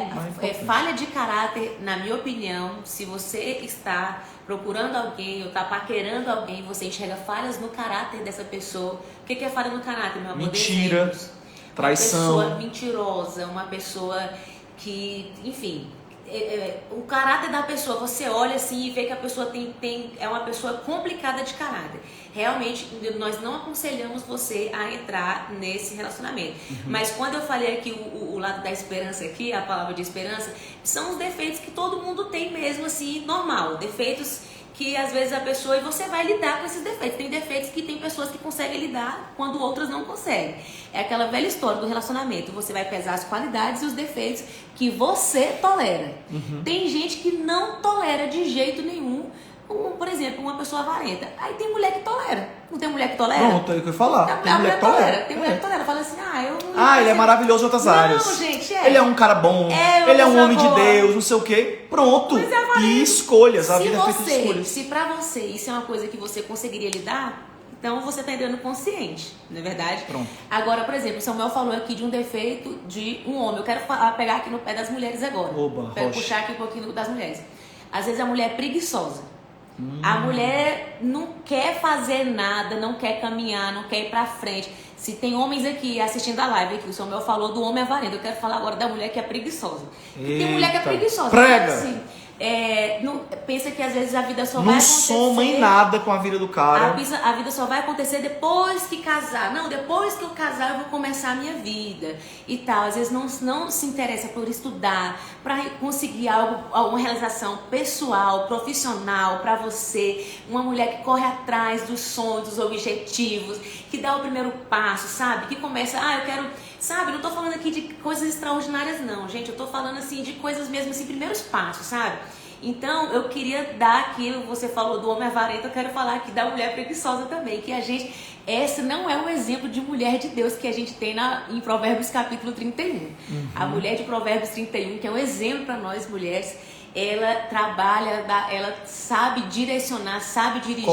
é falha de caráter, na minha opinião. Se você está procurando alguém ou está paquerando alguém, você enxerga falhas no caráter dessa pessoa. O que é falha no caráter, meu amor? Mentira, traição. Uma pessoa mentirosa, uma pessoa que, enfim... o caráter da pessoa, você olha assim e vê que a pessoa é uma pessoa complicada de caráter. Realmente, nós não aconselhamos você a entrar nesse relacionamento. Mas quando eu falei aqui o lado da esperança aqui, a palavra de esperança, são os defeitos que todo mundo tem mesmo assim, normal. Defeitos que às vezes a pessoa, e você vai lidar com esses defeitos. Tem defeitos que tem pessoas que conseguem lidar quando outras não conseguem. É aquela velha história do relacionamento. Você vai pesar as qualidades e os defeitos que você tolera. Tem gente que não tolera de jeito nenhum. Por exemplo, uma pessoa avarenta. Aí tem mulher que tolera. Não tem mulher que tolera? Não, tem o que falar. Tem mulher que tolera. Tem mulher que tolera. Fala assim, ele é maravilhoso em outras áreas. Não, gente, ele é um cara bom. Ele é um homem de Deus, não sei o quê. Pronto. E escolhas. A vida é feita de escolhas. Se pra você isso é uma coisa que você conseguiria lidar, então você tá entrando consciente, não é verdade? Pronto. Agora, por exemplo, o Samuel falou aqui de um defeito de um homem. Eu quero pegar aqui no pé das mulheres agora. Quero puxar aqui um pouquinho das mulheres. Às vezes a mulher é preguiçosa. A mulher não quer fazer nada, não quer caminhar, não quer ir pra frente. Se tem homens aqui assistindo a live aqui, o Samuel falou do homem avarento. Eu quero falar agora da mulher que é preguiçosa. Tem mulher que é preguiçosa. Prega! Assim, pensa que às vezes a vida só vai acontecer. Não soma em nada com a vida do cara. A vida só vai acontecer depois que casar. Não, depois que eu casar eu vou começar a minha vida e tal. Às vezes não se interessa por estudar, para conseguir alguma realização pessoal, profissional para você. Uma mulher que corre atrás dos sonhos, dos objetivos, que dá o primeiro passo, sabe? Que começa, eu quero... Sabe, não tô falando aqui de coisas extraordinárias não, gente. Eu tô falando assim de coisas mesmo assim, primeiros passos, sabe? Então, eu queria dar aqui, você falou do homem avarento, eu quero falar aqui da mulher preguiçosa também, que essa não é um exemplo de mulher de Deus que a gente tem em Provérbios capítulo 31. A mulher de Provérbios 31, que é um exemplo para nós mulheres, ela trabalha, ela sabe direcionar, sabe dirigir.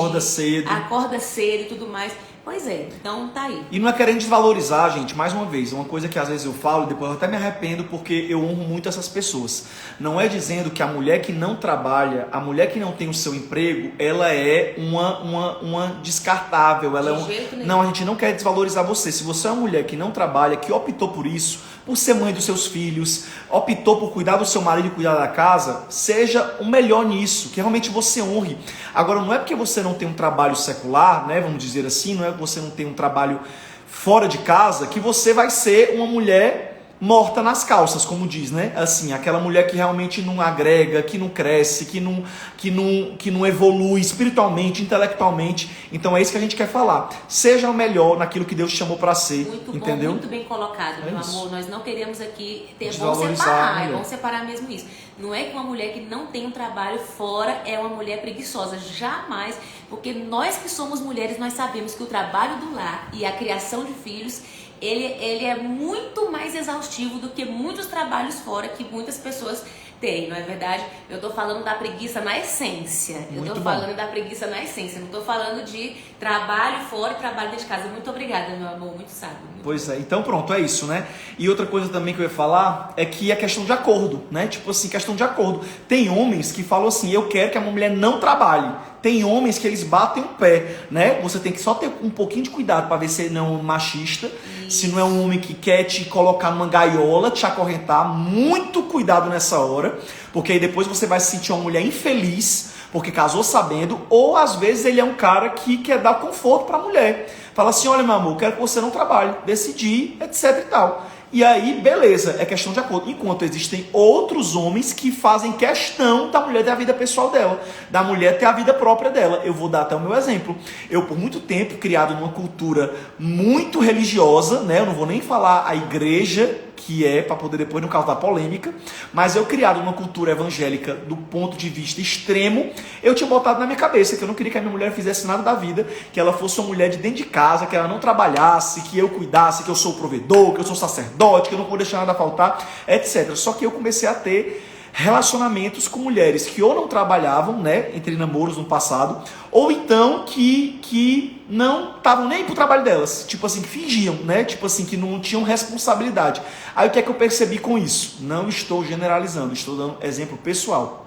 Acorda cedo e tudo mais. Pois é, então tá aí. E não é querendo desvalorizar, gente, mais uma vez, uma coisa que às vezes eu falo, depois eu até me arrependo porque eu honro muito essas pessoas. Não é dizendo que a mulher que não trabalha, a mulher que não tem o seu emprego, ela é uma descartável. Ela Não, a gente não quer desvalorizar você. Se você é uma mulher que não trabalha, que optou por isso, por ser mãe dos seus filhos, optou por cuidar do seu marido e cuidar da casa, seja o melhor nisso, que realmente você honre. Agora, não é porque você não tem um trabalho secular, né, vamos dizer assim, não é porque você não tem um trabalho fora de casa, que você vai ser uma mulher morta nas calças, como diz, né? Assim, aquela mulher que realmente não agrega, que não cresce, que não evolui espiritualmente, intelectualmente. Então é isso que a gente quer falar. Seja o melhor naquilo que Deus te chamou para ser, muito entendeu? Bom, muito bem colocado, meu amor. Nós não queremos aqui vamos separar mesmo isso. Não é que uma mulher que não tem um trabalho fora é uma mulher preguiçosa, jamais, porque nós que somos mulheres, nós sabemos que o trabalho do lar e a criação de filhos, ele é muito mais exaustivo do que muitos trabalhos fora que muitas pessoas Tem, não é verdade? Eu tô falando da preguiça na essência. Muito eu tô bom. falando da preguiça na essência. Não tô falando de trabalho fora e trabalho dentro de casa. Muito obrigada, meu amor. Muito sábio. Pois é, então pronto, é isso, né? E outra coisa também que eu ia falar é que a questão de acordo, né? Tipo assim, questão de acordo. Tem homens que falam assim, eu quero que a mulher não trabalhe. Tem homens que eles batem o pé, né? Você tem que só ter um pouquinho de cuidado para ver se ele não é um machista, se não é um homem que quer te colocar numa gaiola, te acorrentar. Muito cuidado nessa hora, porque aí depois você vai se sentir uma mulher infeliz, porque casou sabendo, ou às vezes ele é um cara que quer dar conforto para a mulher. Fala assim, olha meu amor, quero que você não trabalhe, decidir, etc e tal. E aí, beleza, é questão de acordo. Enquanto existem outros homens que fazem questão da mulher ter a vida pessoal dela, da mulher ter a vida própria dela. Eu vou dar até o meu exemplo. Eu, por muito tempo, criado numa cultura muito religiosa, né? Eu não vou nem falar a igreja, que é, para poder depois não causar polêmica, mas eu criado numa cultura evangélica do ponto de vista extremo, eu tinha botado na minha cabeça que eu não queria que a minha mulher fizesse nada da vida, que ela fosse uma mulher de dentro de casa, que ela não trabalhasse, que eu cuidasse, que eu sou o provedor, que eu sou sacerdote, que eu não vou deixar nada faltar, etc. Só que eu comecei a ter relacionamentos com mulheres que ou não trabalhavam, né, entre namoros no passado, ou então que não estavam nem pro trabalho delas, tipo assim, que fingiam, né, tipo assim, que não tinham responsabilidade. Aí o que é que eu percebi com isso? Não estou generalizando, estou dando exemplo pessoal.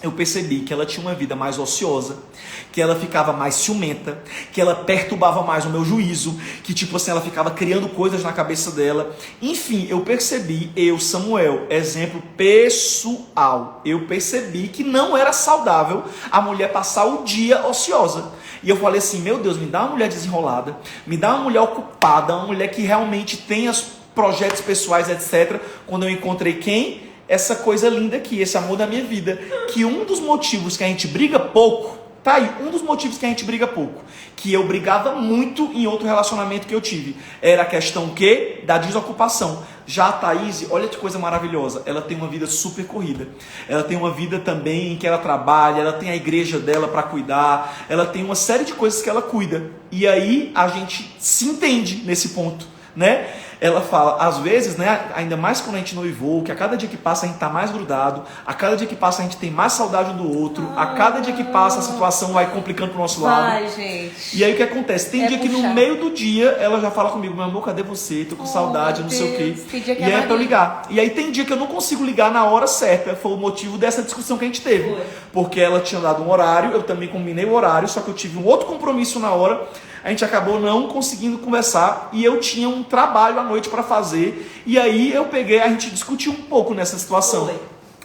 Eu percebi que ela tinha uma vida mais ociosa, que ela ficava mais ciumenta, que ela perturbava mais o meu juízo, que tipo assim, ela ficava criando coisas na cabeça dela. Enfim, eu percebi, Samuel, exemplo pessoal, eu percebi que não era saudável a mulher passar o dia ociosa. E eu falei assim, meu Deus, me dá uma mulher desenrolada, me dá uma mulher ocupada, uma mulher que realmente tenha projetos pessoais, etc. Quando eu encontrei quem? Essa coisa linda aqui, esse amor da minha vida, que um dos motivos que a gente briga pouco, tá aí, um dos motivos que a gente briga pouco, que eu brigava muito em outro relacionamento que eu tive, era a questão que? Da desocupação. Já a Thaís, olha que coisa maravilhosa, ela tem uma vida super corrida, ela tem uma vida também em que ela trabalha, ela tem a igreja dela para cuidar, ela tem uma série de coisas que ela cuida, e aí a gente se entende nesse ponto, né? Ela fala, às vezes, né, ainda mais quando a gente noivou, que a cada dia que passa a gente tá mais grudado, a cada dia que passa a gente tem mais saudade um do outro, a cada dia que passa a situação vai complicando pro nosso lado. Vai, gente. E aí o que acontece? Tem dia que no meio do dia ela já fala comigo, meu amor, cadê você? Tô com saudade, não sei o quê. Que dia que e aí é pra eu ligar. E aí tem dia que eu não consigo ligar na hora certa, foi o motivo dessa discussão que a gente teve. Foi. Porque ela tinha dado um horário, eu também combinei o horário, só que eu tive um outro compromisso na hora. A gente acabou não conseguindo conversar e eu tinha um trabalho à noite para fazer. E aí eu peguei, a gente discutiu um pouco nessa situação. Foi.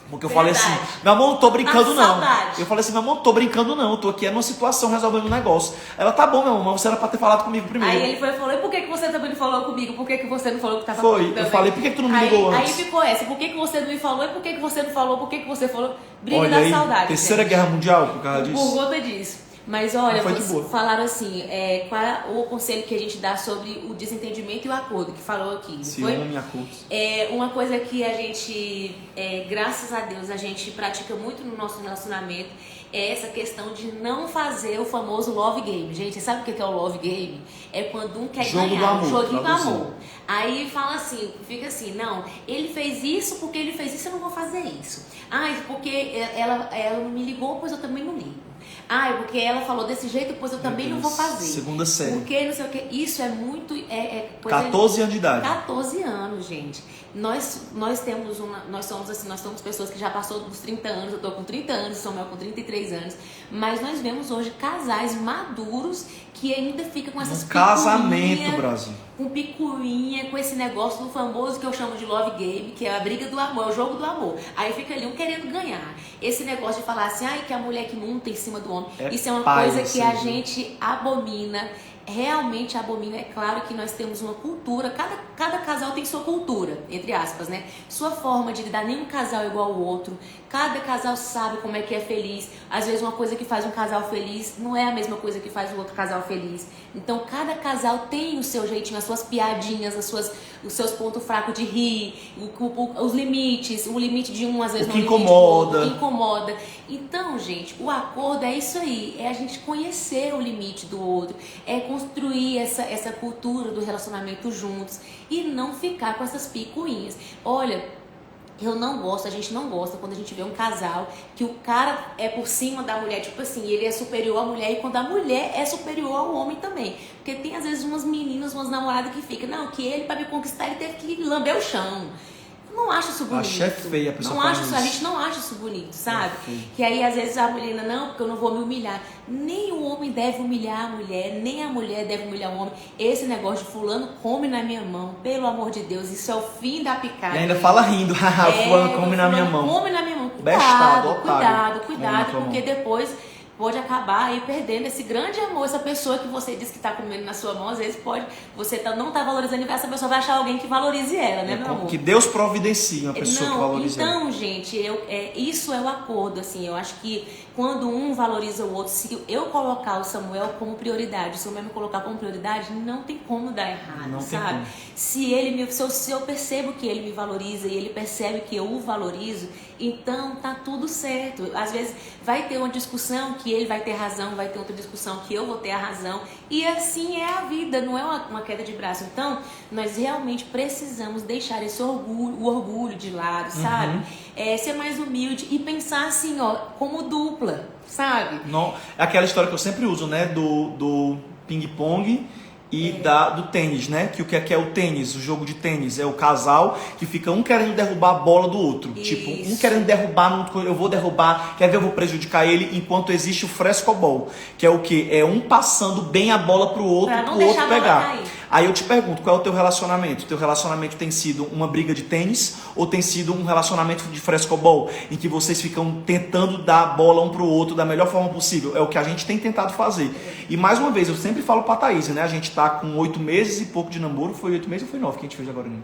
Porque eu Verdade. falei assim, meu amor, não tô brincando não. Saudade. Eu falei assim, meu amor, não tô brincando não. Eu tô aqui numa situação resolvendo um negócio. Ela, tá bom, meu amor, mas você era pra ter falado comigo primeiro. Aí ele foi e falou, e por que você também não falou comigo? Por que você não falou que tava Foi, comigo também? eu falei, por que tu não me ligou Aí antes? ficou essa, por que você não me falou? E por que você não falou? Por que você falou? Briga Olha da aí, saudade. terceira gente. guerra mundial por causa disso. Por conta disso. Mas olha, Foi de boa. falaram assim, qual é o conselho que a gente dá sobre o desentendimento e o acordo, que falou aqui, não Se foi? homem acordo. Uma coisa que a gente, graças a Deus, a gente pratica muito no nosso relacionamento é essa questão de não fazer o famoso love game. Gente, sabe o que é o love game? É quando um quer Jogo ganhar, do amor, um joguinho do pra você. amor. Aí fala assim, fica assim, não, ele fez isso, porque ele fez isso, eu não vou fazer isso. Porque ela não me ligou, pois eu também não ligo. Porque ela falou desse jeito, pois eu também não vou fazer. Segunda série. Porque não sei o que. Isso é muito. Coisa 14 anos de idade. 14 anos, gente. Nós temos nós somos pessoas que já passou dos 30 anos, eu tô com 30 anos, Samuel com 33 anos, mas nós vemos hoje casais maduros que ainda ficam com essas casamento, Brasil. Com picuinha, com esse negócio do famoso que eu chamo de love game, que é a briga do amor, é o jogo do amor. Aí fica ali um querendo ganhar. Esse negócio de falar assim, que a mulher que monta em cima do homem, isso é uma coisa que a gente abomina. Realmente abomina. É claro que nós temos uma cultura, cada casal tem sua cultura, entre aspas, né? Sua forma de lidar, nenhum casal é igual ao outro, cada casal sabe como é que é feliz. Às vezes uma coisa que faz um casal feliz não é a mesma coisa que faz o outro casal feliz. Então cada casal tem o seu jeitinho, as suas piadinhas, os seus pontos fracos de rir, os limites, o limite de um às vezes o que não incomoda. O que incomoda. Então, gente, o acordo é isso aí, é a gente conhecer o limite do outro, é construir essa cultura do relacionamento juntos e não ficar com essas picuinhas. Olha, Eu não gosto, a gente não gosta quando a gente vê um casal que o cara é por cima da mulher, tipo assim, ele é superior à mulher, e quando a mulher é superior ao homem também. Porque tem às vezes umas meninas, umas namoradas que ficam, não, que ele pra me conquistar ele teve que lamber o chão. Eu não acho isso bonito. Acho é feia a pessoa não falar acho isso, isso. a gente não acha isso bonito, sabe? Que aí às vezes a mulher, não, porque eu não vou me humilhar. Nem o homem deve humilhar a mulher, nem a mulher deve humilhar o homem. Esse negócio de fulano come na minha mão, pelo amor de Deus, isso é o fim da picada. E ainda fala rindo, fulano come na minha mão. Come na minha mão. Bestado, Cuidado, porque depois pode acabar aí perdendo esse grande amor, essa pessoa que você diz que tá comendo na sua mão, às vezes pode, você não tá valorizando, e essa pessoa vai achar alguém que valorize ela, né, meu amor? Que Deus providencie uma pessoa que valorize ela. Então, gente, isso é o acordo, assim, eu acho que quando um valoriza o outro, se eu colocar o Samuel como prioridade, se eu mesmo colocar como prioridade, não tem como dar errado, não sabe? Se eu percebo que ele me valoriza e ele percebe que eu o valorizo, então tá tudo certo. Às vezes vai ter uma discussão que ele vai ter razão, vai ter outra discussão que eu vou ter a razão, e assim é a vida, não é uma queda de braço. Então, nós realmente precisamos deixar esse o orgulho de lado, sabe? Ser mais humilde e pensar assim, ó, como dupla, sabe? Não, é aquela história que eu sempre uso, né, do ping-pong e do tênis, né? Que o que é o tênis, o jogo de tênis, é o casal que fica um querendo derrubar a bola do outro. Isso. Tipo, um querendo derrubar, eu vou derrubar, quer ver, eu vou prejudicar ele, enquanto existe o frescobol, que é o quê? É um passando bem a bola pro outro, pro outro pegar. Aí eu te pergunto, qual é o teu relacionamento? O teu relacionamento tem sido uma briga de tênis ou tem sido um relacionamento de frescobol, em que vocês ficam tentando dar a bola um pro outro da melhor forma possível? É o que a gente tem tentado fazer. E mais uma vez, eu sempre falo pra Thaís, né? A gente tá com 8 meses e pouco de namoro. Foi 8 meses ou foi 9 que a gente fez agora? Né?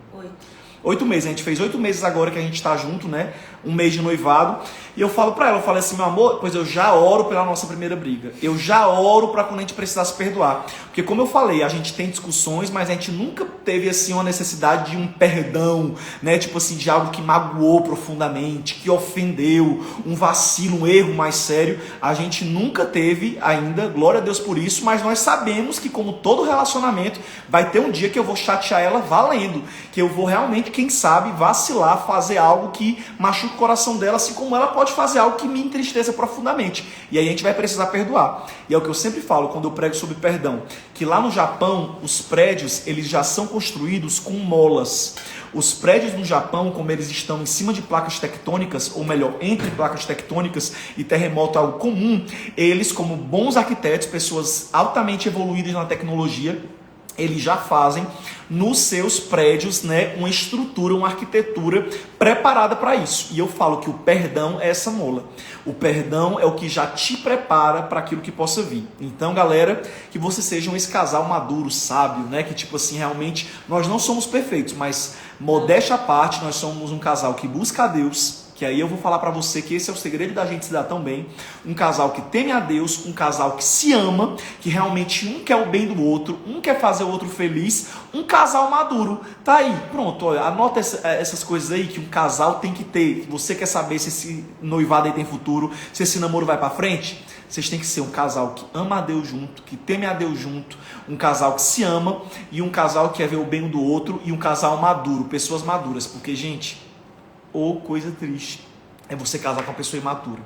8 meses, a gente fez 8 meses agora que a gente tá junto, né? Um mês de noivado. E eu falo pra ela, eu falo assim, meu amor, pois eu já oro pela nossa primeira briga. Eu já oro pra quando a gente precisar se perdoar. Porque como eu falei, a gente tem discussões, mas a gente nunca teve assim uma necessidade de um perdão, né? Tipo assim, de algo que magoou profundamente, que ofendeu, um vacilo, um erro mais sério. A gente nunca teve ainda, glória a Deus por isso, mas nós sabemos que como todo relacionamento, vai ter um dia que eu vou chatear ela valendo, que eu vou realmente, quem sabe, vacilar, fazer algo que machuque o coração dela, assim como ela pode fazer algo que me entristeça profundamente. E aí a gente vai precisar perdoar. E é o que eu sempre falo quando eu prego sobre perdão, que lá no Japão, os prédios, eles já são construídos com molas. Os prédios no Japão, como eles estão em cima de placas tectônicas, ou melhor, entre placas tectônicas e terremoto é algo comum, eles, como bons arquitetos, pessoas altamente evoluídas na tecnologia, eles já fazem nos seus prédios, né, uma estrutura, uma arquitetura preparada para isso. E eu falo que o perdão é essa mola. O perdão é o que já te prepara para aquilo que possa vir. Então, galera, que vocês sejam esse casal maduro, sábio, né, que tipo assim, realmente, nós não somos perfeitos, mas modéstia à parte, nós somos um casal que busca a Deus, que aí eu vou falar pra você que esse é o segredo da gente se dar tão bem. Um casal que teme a Deus, um casal que se ama, que realmente um quer o bem do outro, um quer fazer o outro feliz, um casal maduro. Tá aí, pronto, olha, anota essas coisas aí que um casal tem que ter. Você quer saber se esse noivado aí tem futuro, se esse namoro vai pra frente? Vocês têm que ser um casal que ama a Deus junto, que teme a Deus junto, um casal que se ama e um casal que quer ver o bem do outro e um casal maduro, pessoas maduras, porque, gente, ou coisa triste é você casar com uma pessoa imatura,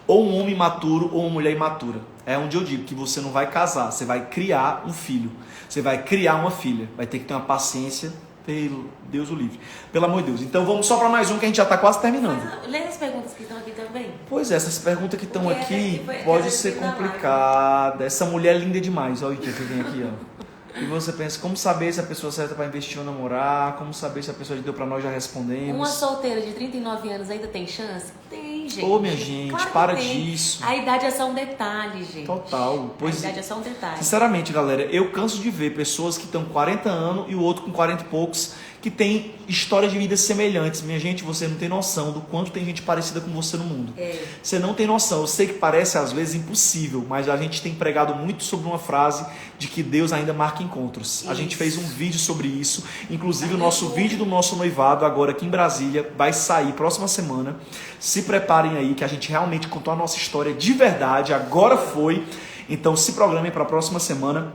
ou um homem imaturo ou uma mulher imatura. É onde eu digo que você não vai casar, você vai criar um filho, você vai criar uma filha, vai ter que ter uma paciência, pelo Deus o livre, pelo amor de Deus. Então vamos só para mais um que a gente já está quase terminando. Lê as perguntas que estão aqui também. Pois é, essas perguntas que estão aqui pode ser complicada. Essa mulher é linda demais, olha o que vem aqui, ó. E você pensa, como saber se a pessoa certa para investir ou namorar? Como saber se a pessoa que deu para nós já respondemos? Uma solteira de 39 anos ainda tem chance? Tem, gente. Ô, minha gente, claro para tem. disso. A idade é só um detalhe, gente. Total. Pois, a idade é só um detalhe. Sinceramente, galera, eu canso de ver pessoas que estão 40 anos e o outro com 40 e poucos, que tem histórias de vida semelhantes. Minha gente, você não tem noção do quanto tem gente parecida com você no mundo. Você não tem noção. Eu sei que parece às vezes impossível, mas a gente tem pregado muito sobre uma frase de que Deus ainda marca encontros. Isso. A gente fez um vídeo sobre isso. Inclusive o nosso vídeo do nosso noivado agora aqui em Brasília vai sair próxima semana. Se preparem aí que a gente realmente contou a nossa história de verdade. Agora foi. Então se programem para a próxima semana.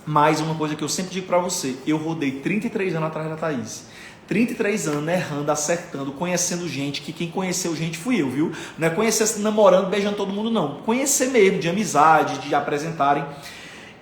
Mais uma coisa que eu sempre digo pra você, eu rodei 33 anos atrás da Thaís. 33 anos errando, acertando, conhecendo gente, que quem conheceu gente fui eu, viu? Não é conhecer namorando, beijando todo mundo, não. Conhecer mesmo, de amizade, de apresentarem.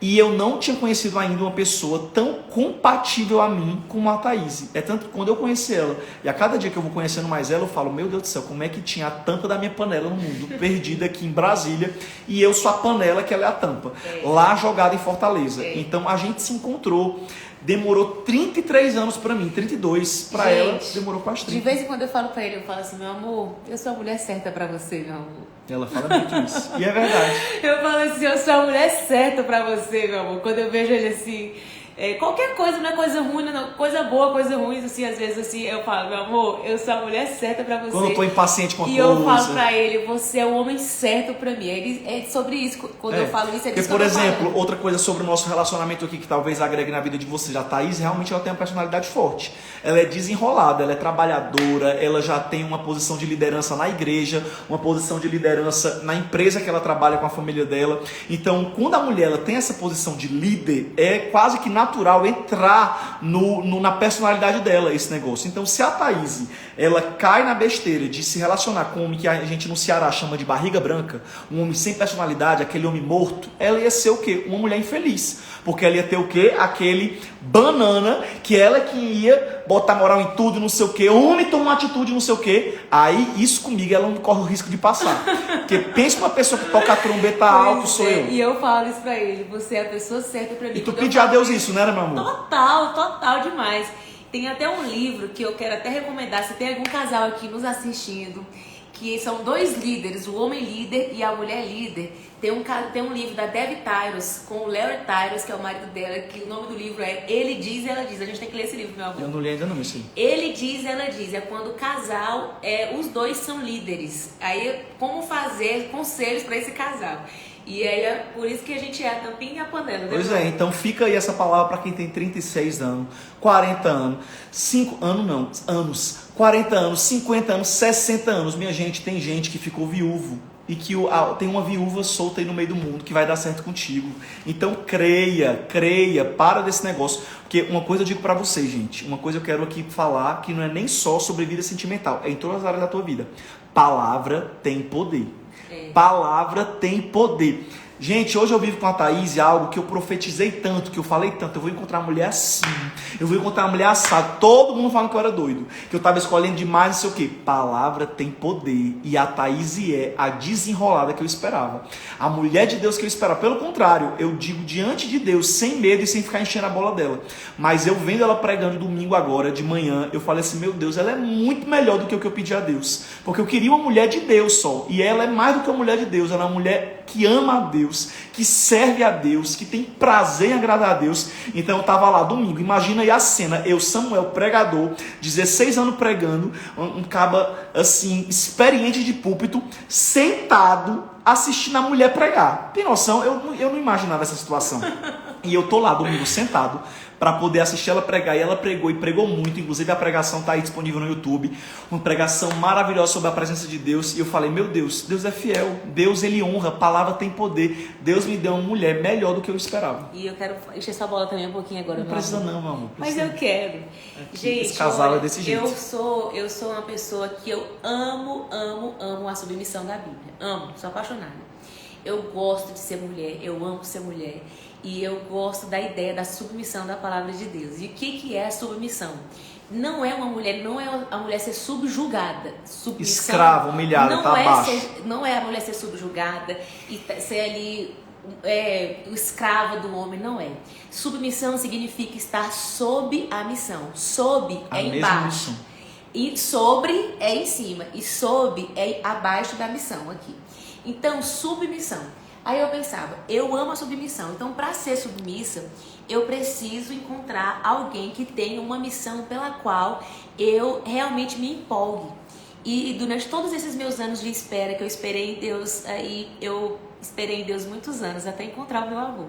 E eu não tinha conhecido ainda uma pessoa tão compatível a mim como a Thaís. É tanto que quando eu conheci ela, e a cada dia que eu vou conhecendo mais ela, eu falo, meu Deus do céu, como é que tinha a tampa da minha panela no mundo, perdida aqui em Brasília, e eu sou a panela que ela é a tampa, lá jogada em Fortaleza. Então a gente se encontrou, demorou 33 anos pra mim, 32, pra ela demorou quase 30. De vez em quando eu falo pra ele, eu falo assim, meu amor, eu sou a mulher certa pra você, meu amor. Ela fala muito isso. E é verdade. Eu falo assim, eu sou a mulher certa pra você, meu amor. Quando eu vejo ele assim, qualquer coisa, não é coisa ruim, não, coisa boa, coisa ruim, assim, às vezes assim, eu falo, meu amor, eu sou a mulher certa pra você. Quando eu tô impaciente com a coisa. E eu falo pra ele, você é o homem certo pra mim. Ele, é sobre isso, quando eu falo isso, é porque, disso por que eu tô exemplo, falando. outra coisa sobre o nosso relacionamento aqui, que talvez agregue na vida de vocês, a Thaís realmente ela tem uma personalidade forte. Ela é desenrolada, ela é trabalhadora, ela já tem uma posição de liderança na igreja, uma posição de liderança na empresa que ela trabalha com a família dela. Então, quando a mulher ela tem essa posição de líder, é quase que natural entrar na personalidade dela esse negócio. Então, se a Thaís ela cai na besteira de se relacionar com um homem que a gente no Ceará chama de barriga branca, um homem sem personalidade, aquele homem morto, ela ia ser o quê? Uma mulher infeliz. Porque ela ia ter o quê? Aquele banana que ela que ia botar moral em tudo, não sei o quê. Homem toma uma atitude, não sei o quê. Aí, isso comigo, ela não corre o risco de passar. Porque pensa uma pessoa que toca a trombeta alto, sou eu. E eu falo isso pra ele, você é a pessoa certa pra mim. E tu pediu a Deus isso, né, meu amor? Total demais. Tem até um livro que eu quero até recomendar, se tem algum casal aqui nos assistindo, que são dois líderes, o homem líder e a mulher líder. Tem um livro da Debbie Tyros com o Larry Tyros, que é o marido dela, que o nome do livro é Ele Diz e Ela Diz. A gente tem que ler esse livro, meu amor. Eu não li ainda não, isso aí. Ele Diz e Ela Diz. É quando o casal, os dois são líderes. Aí, como fazer conselhos para esse casal. E aí é por isso que a gente é a tampinha e a panela. Né? Pois é, então fica aí essa palavra para quem tem 36 anos, 40 anos, 40 anos, 50 anos, 60 anos. Minha gente, tem gente que ficou viúvo e que tem uma viúva solta aí no meio do mundo que vai dar certo contigo. Então creia, para desse negócio. Porque uma coisa eu digo para vocês, gente, uma coisa eu quero aqui falar que não é nem só sobre vida sentimental, é em todas as áreas da tua vida. Palavra tem poder. Palavra tem poder. Gente, hoje eu vivo com a Thaís algo que eu profetizei tanto, que eu falei tanto. Eu vou encontrar uma mulher assim, eu vou encontrar uma mulher assada. Todo mundo falando que eu era doido, que eu tava escolhendo demais, não sei o que. Palavra tem poder. E a Thaís é a desenrolada que eu esperava. A mulher de Deus que eu esperava. Pelo contrário, eu digo diante de Deus, sem medo e sem ficar enchendo a bola dela. Mas eu vendo ela pregando domingo agora, de manhã, eu falei assim, meu Deus, ela é muito melhor do que o que eu pedi a Deus. Porque eu queria uma mulher de Deus só. E ela é mais do que uma mulher de Deus. Ela é uma mulher que ama a Deus, que serve a Deus, que tem prazer em agradar a Deus. Então eu estava lá domingo, imagina aí a cena, eu, Samuel, pregador, 16 anos pregando, um caba assim, experiente de púlpito, sentado, assistindo a mulher pregar. Tem noção? Eu não imaginava essa situação. E eu tô lá domingo sentado, para poder assistir ela pregar, e ela pregou, e pregou muito, inclusive a pregação está aí disponível no YouTube, uma pregação maravilhosa sobre a presença de Deus, e eu falei, meu Deus, Deus é fiel, Deus ele honra, a palavra tem poder, Deus me deu uma mulher melhor do que eu esperava. E eu quero encher sua bola também um pouquinho agora, não precisa não, meu amor. Mas eu quero. Gente, esse casal é desse jeito. Eu sou uma pessoa que eu amo a submissão da Bíblia, amo, sou apaixonada. Eu gosto de ser mulher, eu amo ser mulher. E eu gosto da ideia da submissão da palavra de Deus. E o que é a submissão? Não é uma mulher, não é a mulher ser subjugada. Submissão, escrava, humilhada, tá abaixo. Não é a mulher ser subjugada e ser ali o escravo do homem, não é. Submissão significa estar sob a missão. Sob é embaixo. E sobre é em cima. E sob é abaixo da missão aqui. Então, submissão. Aí eu pensava, eu amo a submissão, então para ser submissa, eu preciso encontrar alguém que tenha uma missão pela qual eu realmente me empolgue. E durante todos esses meus anos de espera, que eu esperei em Deus, eu esperei em Deus muitos anos, até encontrar o meu avô.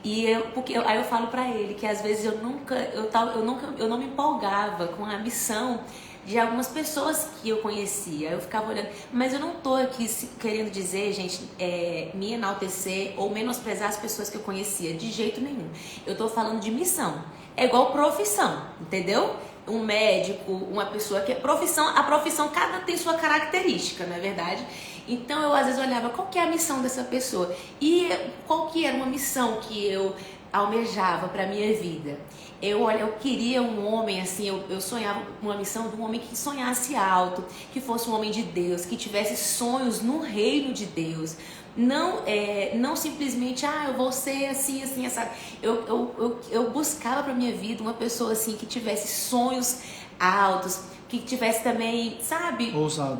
Aí eu falo para ele que às vezes eu não me empolgava com a missão de algumas pessoas que eu conhecia. Eu ficava olhando, mas eu não tô aqui querendo dizer, gente, me enaltecer ou menosprezar as pessoas que eu conhecia, de jeito nenhum. Eu tô falando de missão. É igual profissão, entendeu? um médico, uma pessoa que a profissão cada tem sua característica, não é verdade? Então eu às vezes olhava qual que é a missão dessa pessoa e qual que era uma missão que eu almejava para minha vida. Eu queria um homem assim, eu sonhava com uma missão de um homem que sonhasse alto, que fosse um homem de Deus, que tivesse sonhos no reino de Deus. Não simplesmente, eu vou ser assim, assim, essa. Eu buscava para minha vida uma pessoa assim que tivesse sonhos altos, que tivesse também, sabe?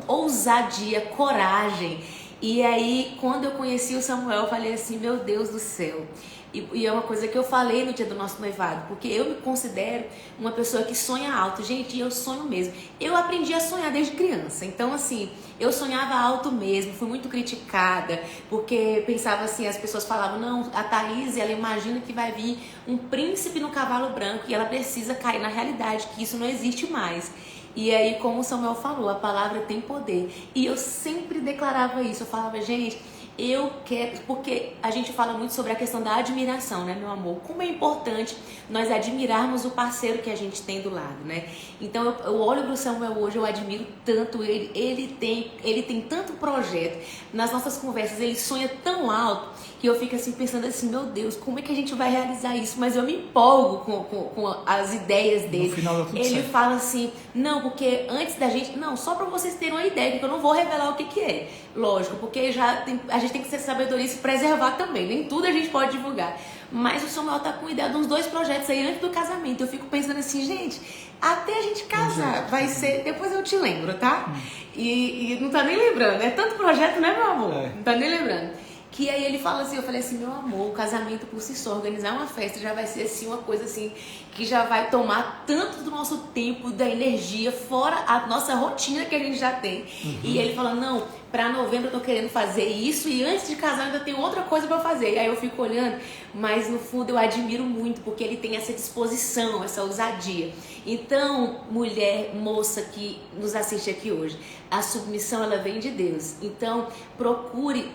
Ousadia, coragem. E aí, quando eu conheci o Samuel, eu falei assim, meu Deus do céu. E é uma coisa que eu falei no dia do nosso noivado, porque eu me considero uma pessoa que sonha alto. Gente, eu sonho mesmo. Eu aprendi a sonhar desde criança. Então, assim, eu sonhava alto mesmo, fui muito criticada, porque pensava assim, as pessoas falavam, não, a Thaís, ela imagina que vai vir um príncipe no cavalo branco e ela precisa cair na realidade, que isso não existe mais. E aí, como o Samuel falou, a palavra tem poder. E eu sempre declarava isso, eu falava, gente, eu quero, porque a gente fala muito sobre a questão da admiração, né, meu amor? Como é importante nós admirarmos o parceiro que a gente tem do lado, né? Então eu olho pro Samuel hoje, eu admiro tanto ele, ele tem tanto projeto. Nas nossas conversas ele sonha tão alto que eu fico assim pensando assim, meu Deus, como é que a gente vai realizar isso? Mas eu me empolgo com as ideias dele. No final dá tudo ele certo. fala assim, não, porque antes da gente, não, só pra vocês terem uma ideia, porque eu não vou revelar o que é. Lógico, porque a gente tem que ser sabedoria e se preservar também, nem tudo a gente pode divulgar. Mas o Samuel tá com ideia de uns 2 projetos aí antes do casamento. Eu fico pensando assim, gente, até a gente casar, vai ser, depois eu te lembro, tá? E não tá nem lembrando, é tanto projeto, né, meu amor? Não tá nem lembrando. Que aí ele fala assim, eu falei assim, meu amor, o casamento por si só, organizar uma festa já vai ser assim, uma coisa assim, que já vai tomar tanto do nosso tempo, da energia, fora a nossa rotina que a gente já tem. E ele fala, não, pra novembro eu tô querendo fazer isso e antes de casar eu ainda tenho outra coisa pra fazer. E aí eu fico olhando, mas no fundo eu admiro muito, porque ele tem essa disposição, essa ousadia. Então, mulher, moça que nos assiste aqui hoje, a submissão ela vem de Deus. Então, procure,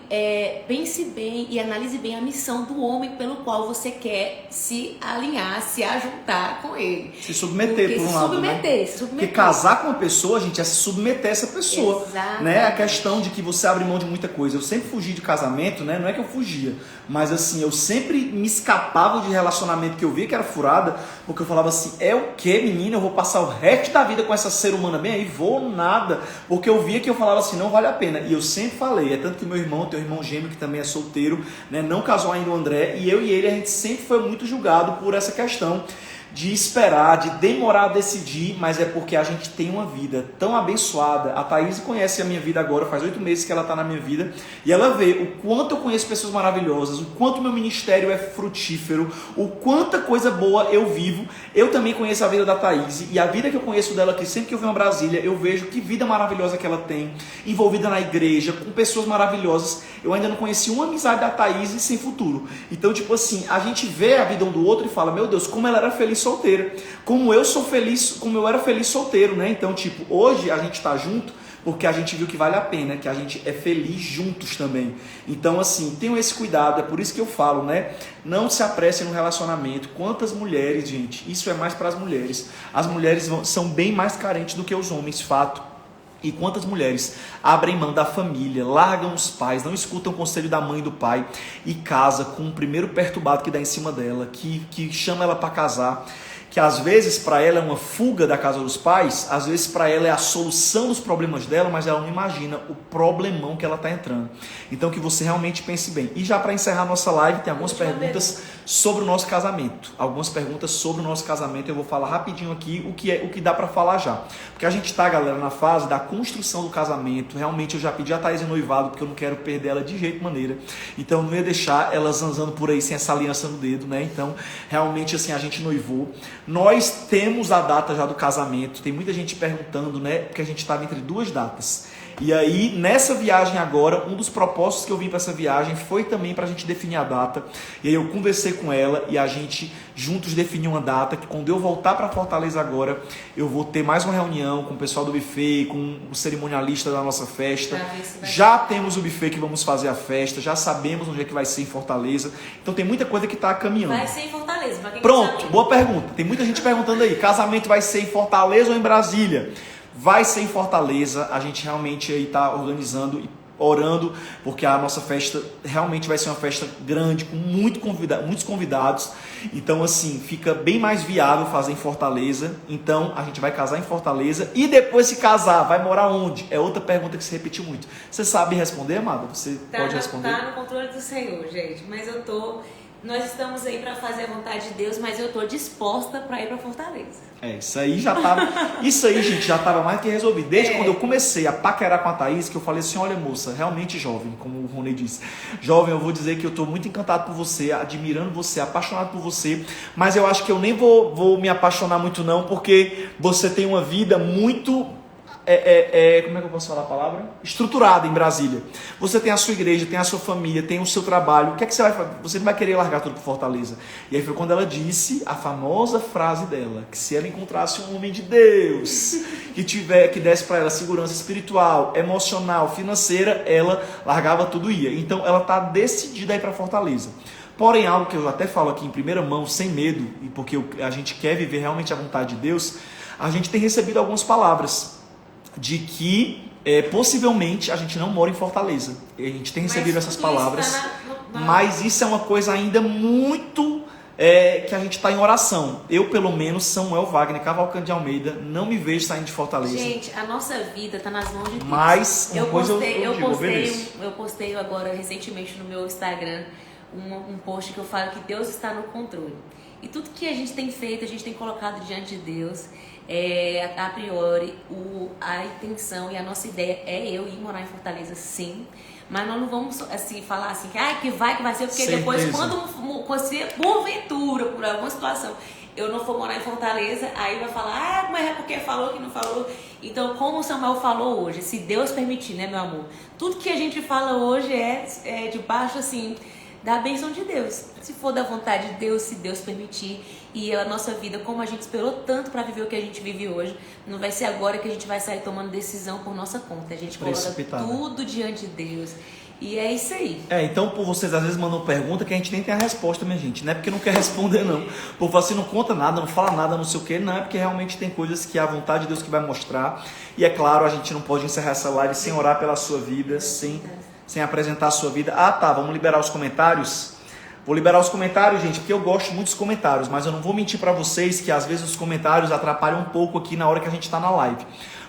pense bem e analise bem a missão do homem pelo qual você quer se alinhar, se ajuntar com ele. Se submeter por um lado, né? Se submeter. Porque casar com uma pessoa, gente, é se submeter a essa pessoa. Exatamente. Né? A questão de que você abre mão de muita coisa. Eu sempre fugi de casamento, né? Não é que eu fugia, mas assim, eu sempre me escapava de relacionamento que eu via que era furada, porque eu falava assim, é o que, menina? Eu vou passar o resto da vida com essa ser humana bem aí? Vou nada. Porque eu via que eu falava assim, não vale a pena. E eu sempre falei, é tanto que meu irmão, tem um irmão gêmeo que também é solteiro, né? Não casou ainda o André, e eu e ele, a gente sempre foi muito julgado por essa questão de esperar, de demorar a decidir, mas é porque a gente tem uma vida tão abençoada. A Thaís conhece a minha vida agora, faz 8 meses que ela está na minha vida, e ela vê o quanto eu conheço pessoas maravilhosas, o quanto meu ministério é frutífero, o quanta coisa boa eu vivo. Eu também conheço a vida da Thaís, e a vida que eu conheço dela, que sempre que eu venho a Brasília, eu vejo que vida maravilhosa que ela tem, envolvida na igreja, com pessoas maravilhosas. Eu ainda não conheci uma amizade da Thaís sem futuro. Então, tipo assim, a gente vê a vida um do outro e fala, meu Deus, como ela era feliz solteira, como eu sou feliz, como eu era feliz solteiro, né? Então, tipo, hoje a gente tá junto porque a gente viu que vale a pena, que a gente é feliz juntos também. Então, assim, tenham esse cuidado, é por isso que eu falo, né? Não se apressem no relacionamento. Quantas mulheres, gente, isso é mais para as mulheres. As mulheres são bem mais carentes do que os homens, fato. E quantas mulheres abrem mão da família, largam os pais, não escutam o conselho da mãe e do pai e casa com o primeiro perturbado que dá em cima dela, que chama ela para casar, que às vezes para ela é uma fuga da casa dos pais, às vezes para ela é a solução dos problemas dela, mas ela não imagina o problemão que ela está entrando. Então que você realmente pense bem. E já para encerrar nossa live, tem algumas perguntas sobre o nosso casamento. Algumas perguntas sobre o nosso casamento, eu vou falar rapidinho aqui o que dá para falar já. Porque a gente está, galera, na fase da construção do casamento. Realmente eu já pedi a Thaís em noivado, porque eu não quero perder ela de jeito maneira. Então eu não ia deixar ela zanzando por aí sem essa aliança no dedo, né? Então, realmente assim, a gente noivou. Nós temos a data já do casamento. Tem muita gente perguntando, né? Porque a gente estava entre 2 datas. E aí, nessa viagem agora, um dos propósitos que eu vim para essa viagem foi também para a gente definir a data. E aí eu conversei com ela e a gente juntos definiu uma data que quando eu voltar para Fortaleza agora, eu vou ter mais uma reunião com o pessoal do buffet, com o cerimonialista da nossa festa. Já temos o buffet que vamos fazer a festa, já sabemos onde é que vai ser em Fortaleza. Então tem muita coisa que está caminhando. Vai ser em Fortaleza. Pra quem Pronto, boa pergunta. Tem muita gente perguntando aí, casamento vai ser em Fortaleza ou em Brasília? Vai ser em Fortaleza, a gente realmente aí está organizando e orando, porque a nossa festa realmente vai ser uma festa grande, com muitos convidados. Então, assim, fica bem mais viável fazer em Fortaleza. Então, a gente vai casar em Fortaleza e depois se casar, vai morar onde? É outra pergunta que se repetiu muito. Você sabe responder, amada? Você pode responder? Tá no controle do Senhor, gente, mas nós estamos aí para fazer a vontade de Deus, mas eu tô disposta para ir para Fortaleza. Isso aí, gente, já tava mais que resolvido. Desde quando eu comecei a paquerar com a Thaís, que eu falei assim, olha moça, realmente jovem, como o Rony disse. Jovem, eu vou dizer que eu tô muito encantado por você, admirando você, apaixonado por você, mas eu acho que eu nem vou me apaixonar muito não, porque você tem uma vida muito... como é que eu posso falar a palavra? Estruturada em Brasília. Você tem a sua igreja, tem a sua família, tem o seu trabalho. O que é que você vai fazer? Você não vai querer largar tudo para Fortaleza. E aí foi quando ela disse a famosa frase dela, que se ela encontrasse um homem de Deus, que desse para ela segurança espiritual, emocional, financeira, ela largava tudo e ia. Então ela está decidida a ir para Fortaleza. Porém, algo que eu até falo aqui em primeira mão, sem medo, e porque a gente quer viver realmente a vontade de Deus, a gente tem recebido algumas palavras de que possivelmente a gente não mora em Fortaleza. A gente tem recebido essas palavras, mas isso é uma coisa ainda muito que a gente está em oração. Eu, pelo menos, Samuel Wagner Cavalcante de Almeida, não me vejo saindo de Fortaleza. Gente, a nossa vida está nas mãos de Deus. Mas eu postei agora recentemente no meu Instagram um post que eu falo que Deus está no controle. E tudo que a gente tem feito, a gente tem colocado diante de Deus. A priori, a intenção e a nossa ideia é eu ir morar em Fortaleza, sim. Mas nós não vamos assim, falar assim que vai ser, porque depois, quando você, porventura, por alguma situação, eu não for morar em Fortaleza, aí vai falar, mas é porque falou que não falou. Então, como o Samuel falou hoje, se Deus permitir, né, meu amor? Tudo que a gente fala hoje é debaixo, assim, da bênção de Deus. Se for da vontade de Deus, se Deus permitir. E a nossa vida, como a gente esperou tanto para viver o que a gente vive hoje, não vai ser agora que a gente vai sair tomando decisão por nossa conta. A gente coloca tudo diante de Deus. E é isso aí. Então, por vocês às vezes mandam pergunta que a gente nem tem a resposta, minha gente. Não é porque não quer responder, não. Por você não conta nada, não fala nada, não sei o quê. Não, é porque realmente tem coisas que é a vontade de Deus que vai mostrar. E é claro, a gente não pode encerrar essa live sem orar pela sua vida, sem apresentar a sua vida. Vamos liberar os comentários? Vou liberar os comentários, gente, porque eu gosto muito dos comentários, mas eu não vou mentir para vocês que às vezes os comentários atrapalham um pouco aqui na hora que a gente está na live.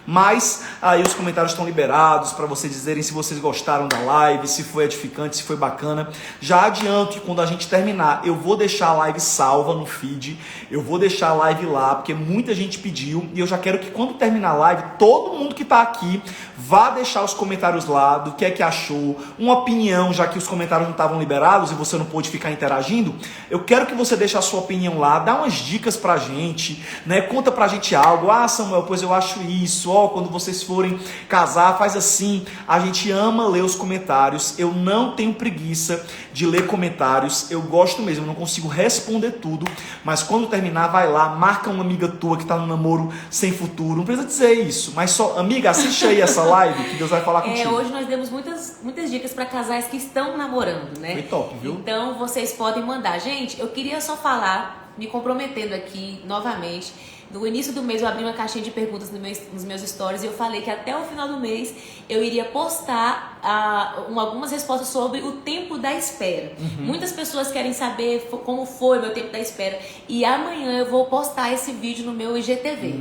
Mas aí os comentários estão liberados para vocês dizerem se vocês gostaram da live, se foi edificante, se foi bacana. Já adianto que quando a gente terminar, eu vou deixar a live salva no feed, eu vou deixar a live lá, porque muita gente pediu, e eu já quero que quando terminar a live, todo mundo que está aqui vá deixar os comentários lá, do que é que achou, uma opinião, já que os comentários não estavam liberados e você não pôde ficar interagindo. Eu quero que você deixe a sua opinião lá, dá umas dicas pra gente, né? Conta pra gente algo. Samuel, pois eu acho isso, quando vocês forem casar, faz assim. A gente ama ler os comentários, eu não tenho preguiça de ler comentários, eu gosto mesmo, eu não consigo responder tudo, mas quando terminar, vai lá, marca uma amiga tua que tá no namoro sem futuro, não precisa dizer isso, mas só, amiga, assiste aí essa live que Deus vai falar contigo. Hoje nós demos muitas dicas para casais que estão namorando, né? Foi top, viu? Então vocês podem mandar. Gente, eu queria só falar, me comprometendo aqui novamente. No início do mês eu abri uma caixinha de perguntas nos meus stories e eu falei que até o final do mês eu iria postar algumas respostas sobre o tempo da espera. Muitas pessoas querem saber como foi o meu tempo da espera e amanhã eu vou postar esse vídeo no meu IGTV.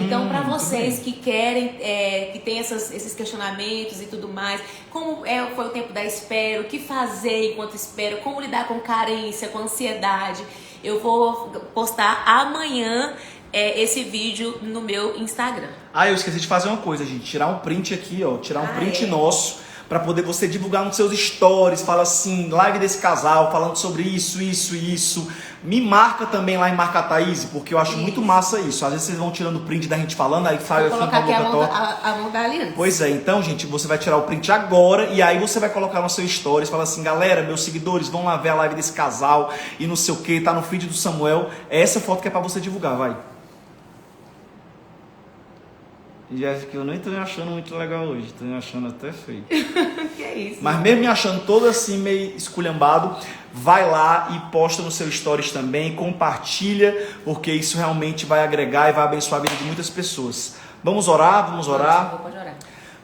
Então, para vocês que querem, que tem esses questionamentos e tudo mais, como foi o tempo da espera, o que fazer enquanto espero, como lidar com carência, com ansiedade, eu vou postar amanhã esse vídeo no meu Instagram. Eu esqueci de fazer uma coisa, gente. Tirar um print aqui, tirar um print nosso para poder você divulgar nos seus stories, fala assim, live desse casal, falando sobre isso, isso e isso. Me marca também lá em Marca a Thaís, porque eu acho muito massa isso. Às vezes vocês vão tirando o print da gente falando, aí sai Vou colocar aqui a mão da aliança. Pois é, então, gente, você vai tirar o print agora e aí você vai colocar no seu stories, fala assim, galera, meus seguidores, vão lá ver a live desse casal e não sei o que, tá no feed do Samuel. É essa foto que é pra você divulgar, vai. Jéssica, eu nem tô me achando muito legal hoje, tô me achando até feio. Que é isso? Mas mesmo me achando todo assim, meio esculhambado, vai lá e posta no seu stories também, compartilha, porque isso realmente vai agregar e vai abençoar a vida de muitas pessoas. Vamos orar, vamos orar. Pode orar.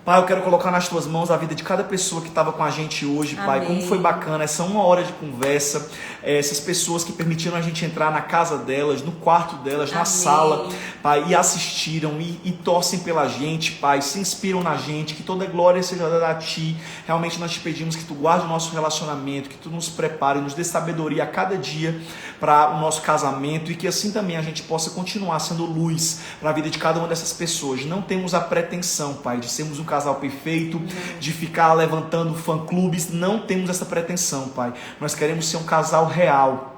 Pai, eu quero colocar nas tuas mãos a vida de cada pessoa que estava com a gente hoje, Pai. Amém. Como foi bacana essa 1 hora de conversa, essas pessoas que permitiram a gente entrar na casa delas, no quarto delas, na Amém. sala, Pai, e assistiram e torcem pela gente, Pai, se inspiram na gente, que toda glória seja dada a Ti. Realmente nós te pedimos que Tu guarde o nosso relacionamento, que Tu nos prepare, nos dê sabedoria a cada dia para o nosso casamento e que assim também a gente possa continuar sendo luz para a vida de cada uma dessas pessoas. Não temos a pretensão, Pai, de sermos um casal perfeito, de ficar levantando fã-clubes, não temos essa pretensão, Pai. Nós queremos ser um casal real,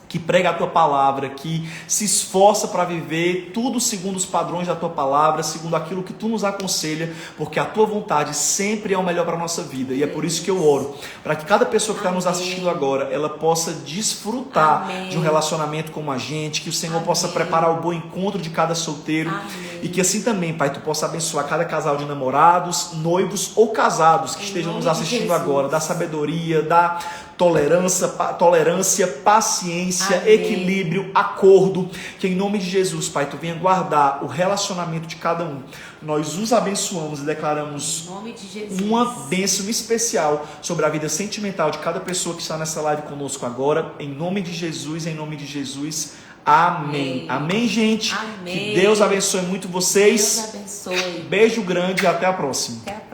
que prega a Tua palavra, que se esforça para viver tudo segundo os padrões da Tua palavra, segundo aquilo que Tu nos aconselha, porque a Tua vontade sempre é o melhor para a nossa vida. E é por isso que eu oro, para que cada pessoa que está nos assistindo agora, ela possa desfrutar de um relacionamento como a gente, que o Senhor possa preparar o bom encontro de cada solteiro, e que assim também, Pai, Tu possa abençoar cada casal de namorados, noivos ou casados que estejam nos assistindo agora, da sabedoria, da tolerância, paciência, Amém. Equilíbrio, acordo, que em nome de Jesus, Pai, Tu venha guardar o relacionamento de cada um. Nós os abençoamos e declaramos Em nome de Jesus. uma bênção especial sobre a vida sentimental de cada pessoa que está nessa live conosco agora, em nome de Jesus, em nome de Jesus. Amém. Amém, gente. Amém. Que Deus abençoe muito vocês. Deus abençoe. Beijo grande e até a próxima. Até a próxima.